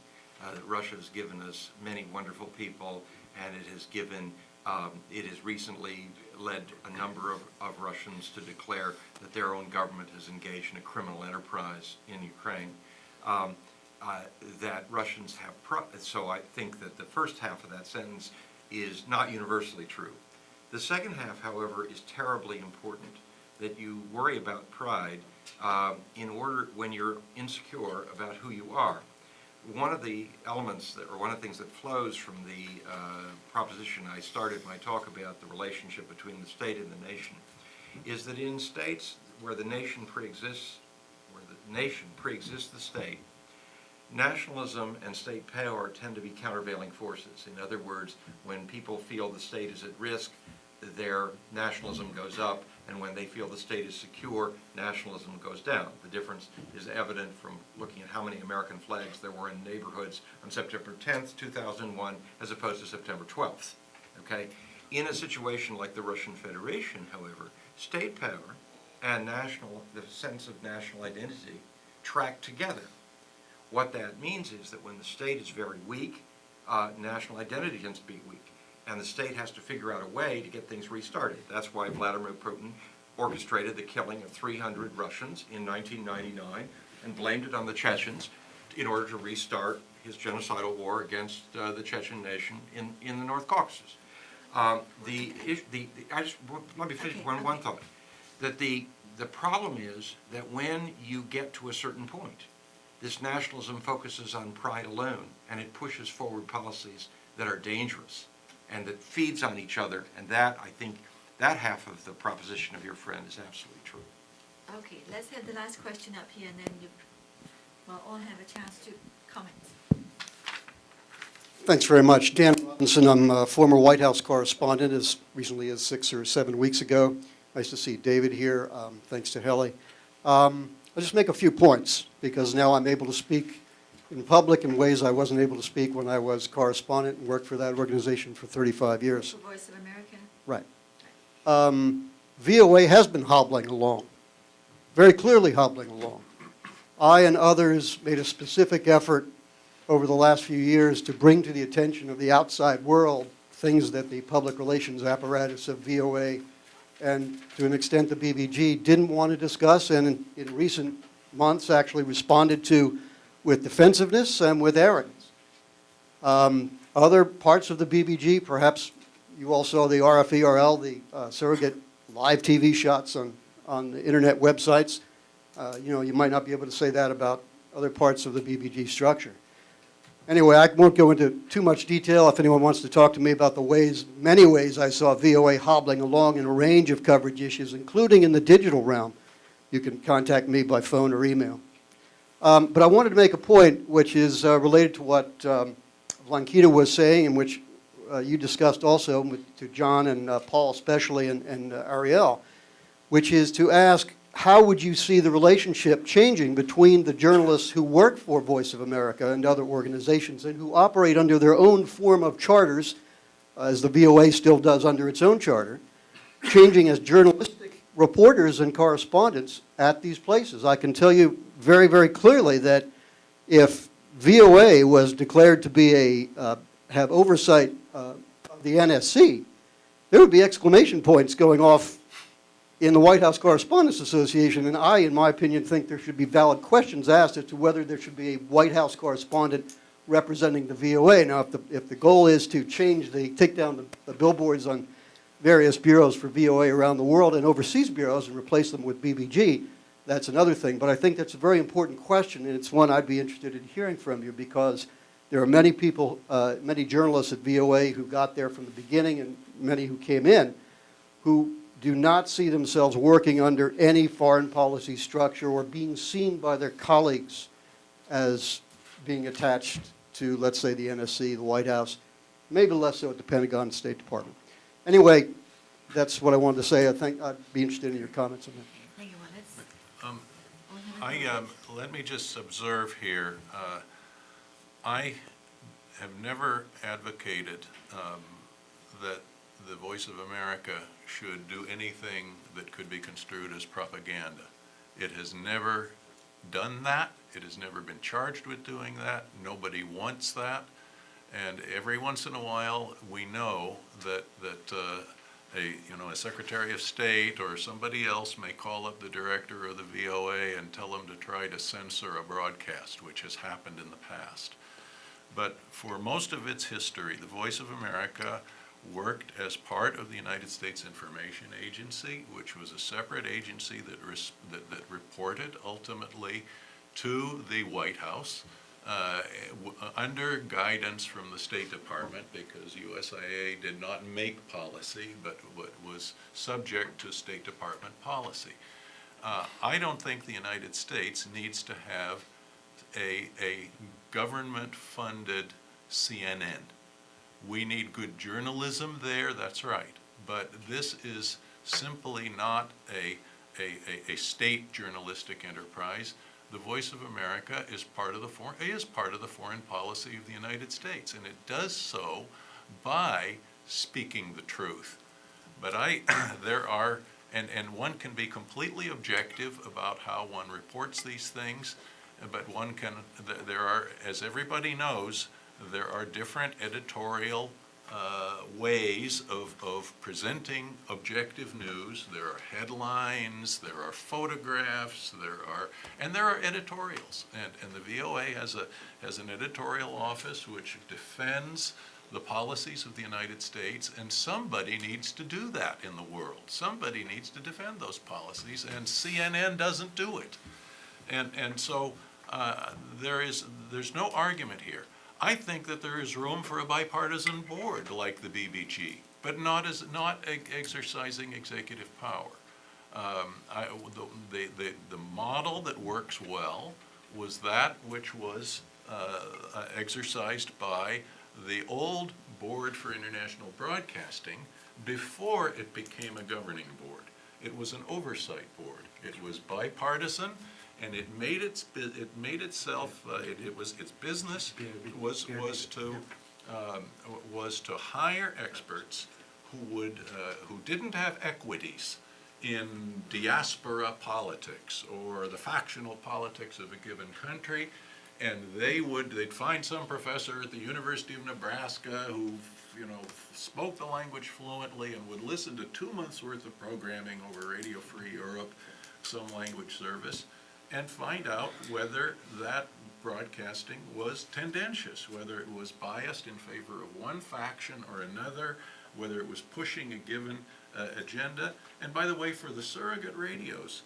Russia has given us many wonderful people, and it has given It has recently led a number of Russians to declare that their own government has engaged in a criminal enterprise in Ukraine. That Russians have, so I think that the first half of that sentence is not universally true. The second half, however, is terribly important, that you worry about pride when you're insecure about who you are. One of the elements, or one of the things that flows from the proposition I started my talk about, the relationship between the state and the nation, is that in states where the nation preexists the state, nationalism and state power tend to be countervailing forces. In other words, when people feel the state is at risk, their nationalism goes up, and when they feel the state is secure, nationalism goes down. The difference is evident from looking at how many American flags there were in neighborhoods on September 10th, 2001, as opposed to September 12th, okay? In a situation like the Russian Federation, however, state power and the sense of national identity track together. What that means is that when the state is very weak, national identity tends to be weak, and the state has to figure out a way to get things restarted. That's why Vladimir Putin orchestrated the killing of 300 Russians in 1999 and blamed it on the Chechens in order to restart his genocidal war against the Chechen nation in the North Caucasus. Let me finish one thought. That the problem is that when you get to a certain point, this nationalism focuses on pride alone, and it pushes forward policies that are dangerous and that feeds on each other, and that, I think, that half of the proposition of your friend is absolutely true. Okay, let's have the last question up here, and then we'll all have a chance to comment. Thanks very much. Dan Robinson, I'm a former White House correspondent as recently as 6 or 7 weeks ago. Nice to see David here. Thanks to Helly. I'll just make a few points because now I'm able to speak in public in ways I wasn't able to speak when I was correspondent and worked for that organization for 35 years. For Voice of America? Right. VOA has been hobbling along, very clearly hobbling along. I and others made a specific effort over the last few years to bring to the attention of the outside world things that the public relations apparatus of VOA and to an extent the BBG didn't want to discuss, and in recent months actually responded to with defensiveness and with arrogance. Other parts of the BBG, perhaps you all saw the RFERL, the surrogate live TV shots on the internet websites. You might not be able to say that about other parts of the BBG structure. Anyway, I won't go into too much detail. If anyone wants to talk to me about the many ways I saw VOA hobbling along in a range of coverage issues, including in the digital realm, you can contact me by phone or email. But I wanted to make a point which is related to what Blankita was saying, and which you discussed also to John and Paul especially, and Ariel, which is to ask, how would you see the relationship changing between the journalists who work for Voice of America and other organizations and who operate under their own form of charters, as the VOA still does under its own charter, changing as journalistic reporters and correspondents at these places? I can tell you very, very clearly that if VOA was declared to be have oversight of the NSC, there would be exclamation points going off in the White House Correspondents Association, and I, in my opinion, think there should be valid questions asked as to whether there should be a White House correspondent representing the VOA. Now, if the goal is to take down the billboards on various bureaus for VOA around the world and overseas bureaus and replace them with BBG, that's another thing. But I think that's a very important question, and it's one I'd be interested in hearing from you, because there are many people, many journalists at VOA who got there from the beginning and many who came in who do not see themselves working under any foreign policy structure or being seen by their colleagues as being attached to, let's say, the NSC, the White House, maybe less so at the Pentagon and State Department. Anyway, that's what I wanted to say. I think I'd be interested in your comments on that. Thank you. Let me just observe here. I have never advocated that the Voice of America should do anything that could be construed as propaganda. It has never done that. It has never been charged with doing that. Nobody wants that. And every once in a while, we know that a Secretary of State or somebody else may call up the director of the VOA and tell them to try to censor a broadcast, which has happened in the past. But for most of its history, the Voice of America worked as part of the United States Information Agency, which was a separate agency that reported ultimately to the White House under guidance from the State Department, because USIA did not make policy, but was subject to State Department policy. I don't think the United States needs to have a government-funded CNN. We need good journalism there, that's right, but this is simply not a state journalistic enterprise. The Voice of America is part of the foreign policy of the United States, and it does so by speaking the truth. But there are, and one can be completely objective about how one reports these things, but there are, as everybody knows, there are different editorial ways of presenting objective news. There are headlines, there are photographs, there are editorials. And the VOA has an editorial office which defends the policies of the United States, and somebody needs to do that in the world. Somebody needs to defend those policies, and CNN doesn't do it. And so there's no argument here. I think that there is room for a bipartisan board like the BBG, but not exercising executive power. The model that works well was that which was exercised by the old Board for International Broadcasting before it became a governing board. It was an oversight board. It was bipartisan, and it made its business was to hire experts who didn't have equities in diaspora politics or the factional politics of a given country, and they'd find some professor at the University of Nebraska who spoke the language fluently and would listen to 2 months worth of programming over Radio Free Europe, some language service, and find out whether that broadcasting was tendentious, whether it was biased in favor of one faction or another, whether it was pushing a given agenda. And by the way, for the surrogate radios,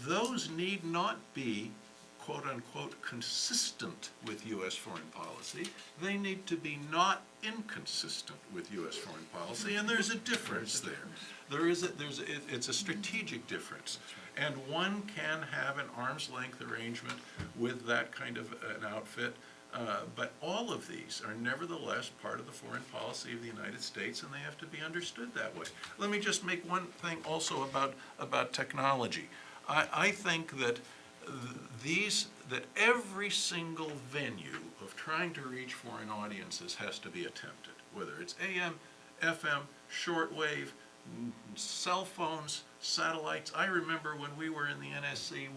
those need not be quote-unquote consistent with U.S. foreign policy. They need to be not inconsistent with U.S. foreign policy, and there's a difference there. It's a strategic difference. And one can have an arm's length arrangement with that kind of an outfit, but all of these are nevertheless part of the foreign policy of the United States, and they have to be understood that way. Let me just make one thing also about technology. I think that every single venue of trying to reach foreign audiences has to be attempted, whether it's AM, FM, shortwave, cell phones, satellites. I remember when we were in the NSC,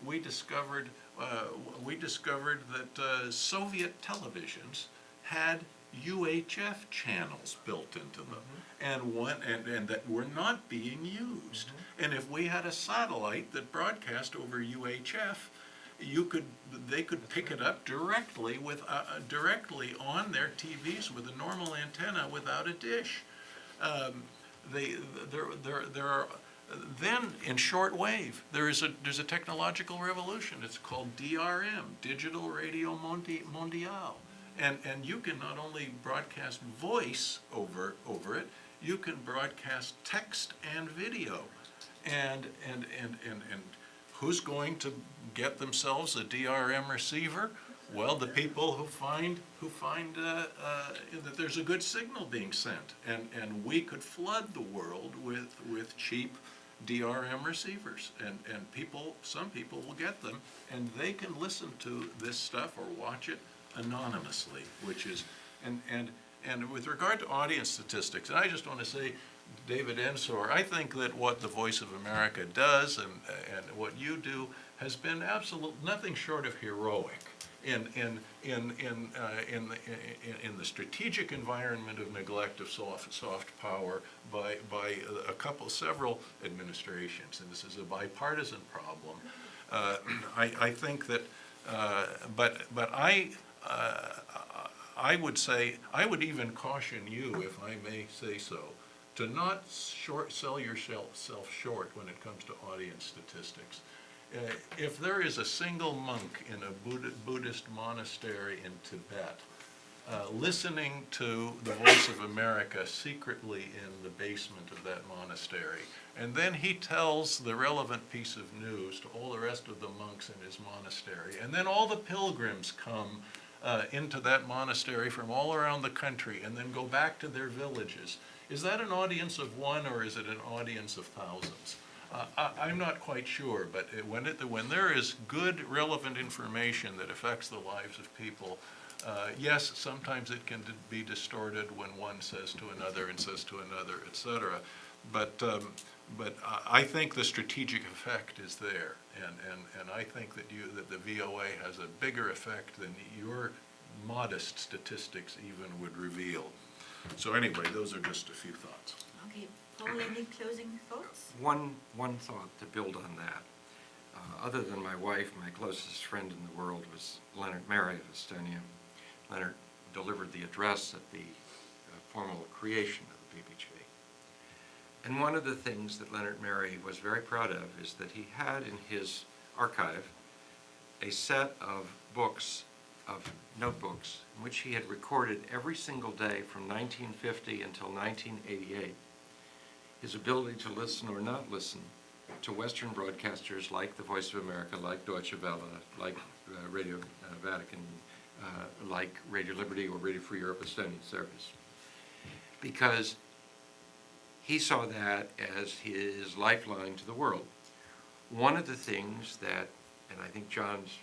we discovered that Soviet televisions had UHF channels built into them, and that were not being used. And if we had a satellite that broadcast over UHF, they could pick it up directly on their TVs with a normal antenna without a dish. Then in shortwave, there's a technological revolution. It's called DRM, Digital Radio Mondiale. And you can not only broadcast voice over it, you can broadcast text and video. And who's going to get themselves a DRM receiver? Well, the people who find that there's a good signal being sent, and we could flood the world with cheap DRM receivers, and some people will get them, and they can listen to this stuff or watch it anonymously, which is, and with regard to audience statistics, and I just want to say, David Ensor, I think that what the Voice of America does and what you do has been nothing short of heroic in the strategic environment of neglect of soft power by several administrations, and this is a bipartisan problem. I think that, but I would say, I would even caution you, if I may say so, to not sell yourself short when it comes to audience statistics. If there is a single monk in a Buddhist monastery in Tibet listening to the Voice of America secretly in the basement of that monastery, and then he tells the relevant piece of news to all the rest of the monks in his monastery, and then all the pilgrims come into that monastery from all around the country and then go back to their villages, is that an audience of one or is it an audience of thousands? I'm not quite sure, but when there is good, relevant information that affects the lives of people, yes, sometimes it can be distorted when one says to another and says to another, etc. But I think the strategic effect is there, and I think that the VOA has a bigger effect than your modest statistics even would reveal. So anyway, those are just a few thoughts. Okay, Paul, any closing thoughts? One thought to build on that. Other than my wife, my closest friend in the world was Leonard Merry of Estonia. Leonard delivered the address at the formal creation of the BBG. And one of the things that Leonard Merry was very proud of is that he had in his archive a set of books, of notebooks, in which he had recorded every single day from 1950 until 1988 his ability to listen or not listen to Western broadcasters like the Voice of America, like Deutsche Welle, like Radio Vatican, like Radio Liberty or Radio Free Europe Estonian Service. Because he saw that as his lifeline to the world. One of the things that, and I think John's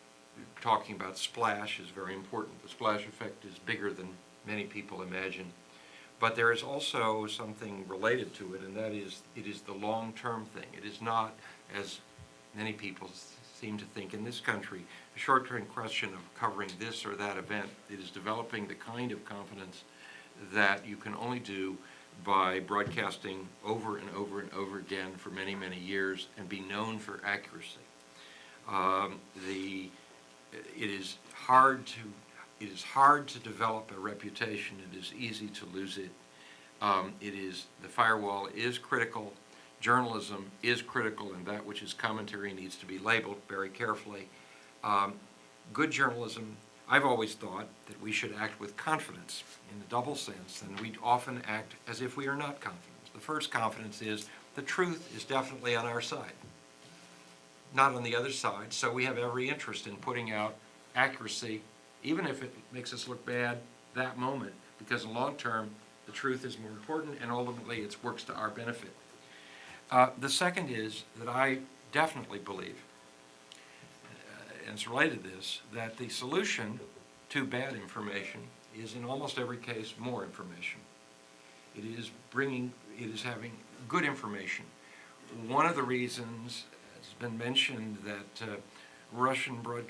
talking about splash is very important. The splash effect is bigger than many people imagine. But there is also something related to it, and that is it is the long-term thing. It is not, as many people seem to think in this country, a short-term question of covering this or that event. It is developing the kind of confidence that you can only do by broadcasting over and over and over again for many, many years and be known for accuracy. It is hard to develop a reputation. It is easy to lose it. The firewall is critical. Journalism is critical, and that which is commentary needs to be labeled very carefully. Good journalism, I've always thought that we should act with confidence in the double sense, and we often act as if we are not confident. The first confidence is the truth is definitely on our side, not on the other side, so we have every interest in putting out accuracy, even if it makes us look bad that moment, because in the long term, the truth is more important, and ultimately it works to our benefit. The second is that I definitely believe, and it's related to this, that the solution to bad information is in almost every case more information. It is having good information. One of the reasons it's been mentioned that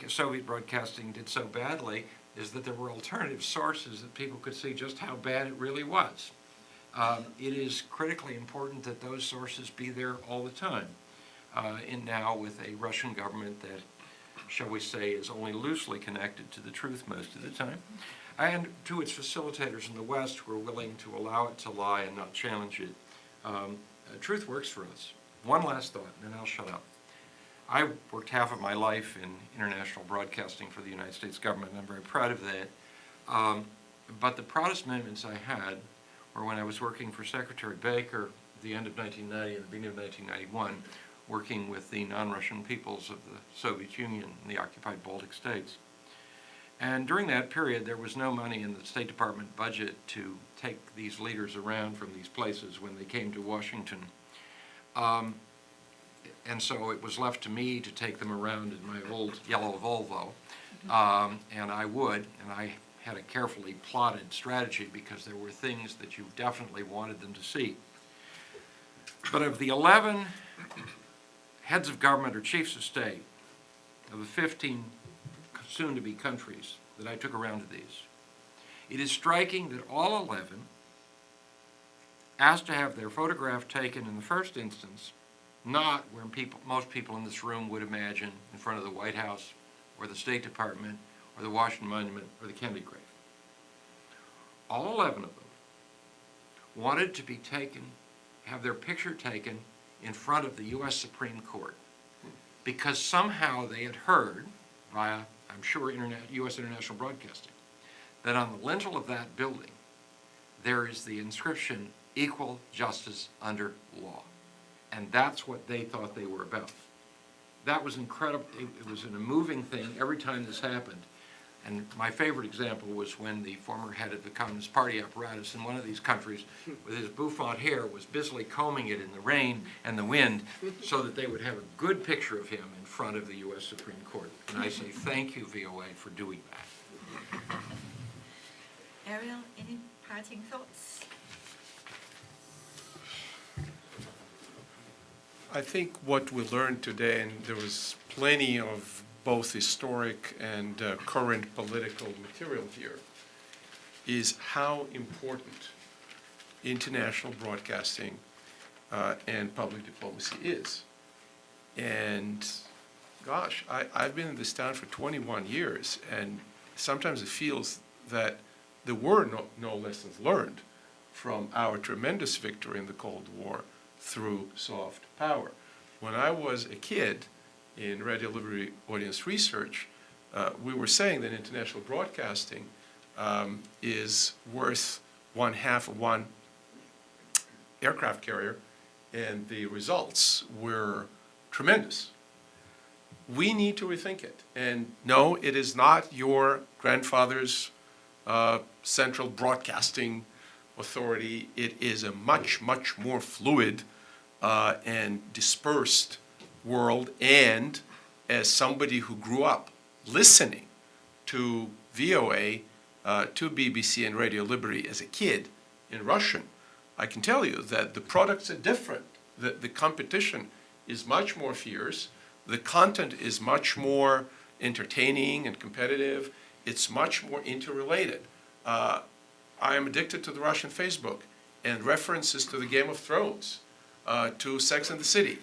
Soviet broadcasting did so badly is that there were alternative sources that people could see just how bad it really was. It is critically important that those sources be there all the time. And now with a Russian government that, shall we say, is only loosely connected to the truth most of the time, and to its facilitators in the West who are willing to allow it to lie and not challenge it. Truth works for us. One last thought, and then I'll shut up. I worked half of my life in international broadcasting for the United States government, and I'm very proud of that. But the proudest moments I had were when I was working for Secretary Baker at the end of 1990 and the beginning of 1991, working with the non-Russian peoples of the Soviet Union and the occupied Baltic states. And during that period, there was no money in the State Department budget to take these leaders around from these places when they came to Washington. And so it was left to me to take them around in my old yellow Volvo, and I had a carefully plotted strategy because there were things that you definitely wanted them to see. But of the 11 heads of government or chiefs of state, of the 15 soon-to-be countries that I took around to these, it is striking that all 11 asked to have their photograph taken in the first instance, not where most people in this room would imagine, in front of the White House or the State Department or the Washington Monument or the Kennedy grave. All 11 of them wanted to be taken, have their picture taken in front of the U.S. Supreme Court, because somehow they had heard, via, I'm sure, U.S. International Broadcasting, that on the lintel of that building there is the inscription, "Equal justice under law." And that's what they thought they were about. That was incredible. It was a moving thing every time this happened. And my favorite example was when the former head of the Communist Party apparatus in one of these countries, with his bouffant hair, was busily combing it in the rain and the wind so that they would have a good picture of him in front of the U.S. Supreme Court. And I say thank you, VOA, for doing that. Ariel, any parting thoughts? I think what we learned today, and there was plenty of both historic and current political material here, is how important international broadcasting and public diplomacy is. And gosh, I've been in this town for 21 years, and sometimes it feels that there were no lessons learned from our tremendous victory in the Cold War through soft power. When I was a kid in Radio Liberty Audience Research, we were saying that international broadcasting is worth 1/2 of one aircraft carrier, and the results were tremendous. We need to rethink it. And no, it is not your grandfather's central broadcasting authority. It is a much, much more fluid and dispersed world. And as somebody who grew up listening to VOA, to BBC and Radio Liberty as a kid in Russian, I can tell you that the products are different. The competition is much more fierce. The content is much more entertaining and competitive. It's much more interrelated. I am addicted to the Russian Facebook, and references to the Game of Thrones, to Sex and the City,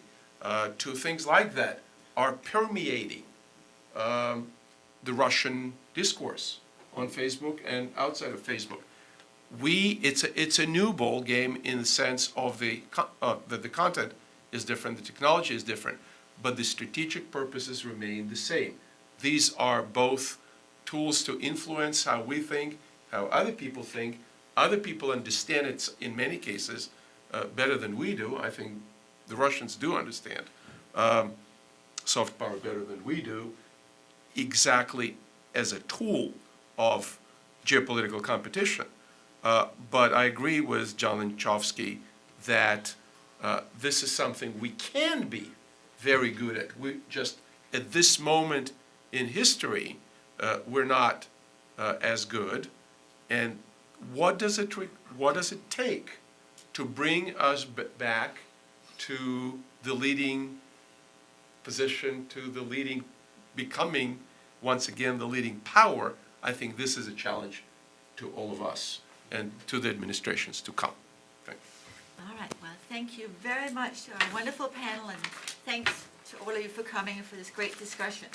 to things like that are permeating the Russian discourse on Facebook and outside of Facebook. It's a new ball game in the sense of that the content is different, the technology is different, but the strategic purposes remain the same. These are both tools to influence how we think, how other people think. Other people understand it in many cases better than we do. I think the Russians do understand soft power better than we do, exactly as a tool of geopolitical competition. But I agree with John Lenchovsky that this is something we can be very good at. We just, at this moment in history, we're not as good. And what does it take to bring us back to the leading position, to the leading, becoming once again the leading power? I think this is a challenge to all of us and to the administrations to come. Thank you. All right, well, thank you very much to our wonderful panel, and thanks to all of you for coming and for this great discussion.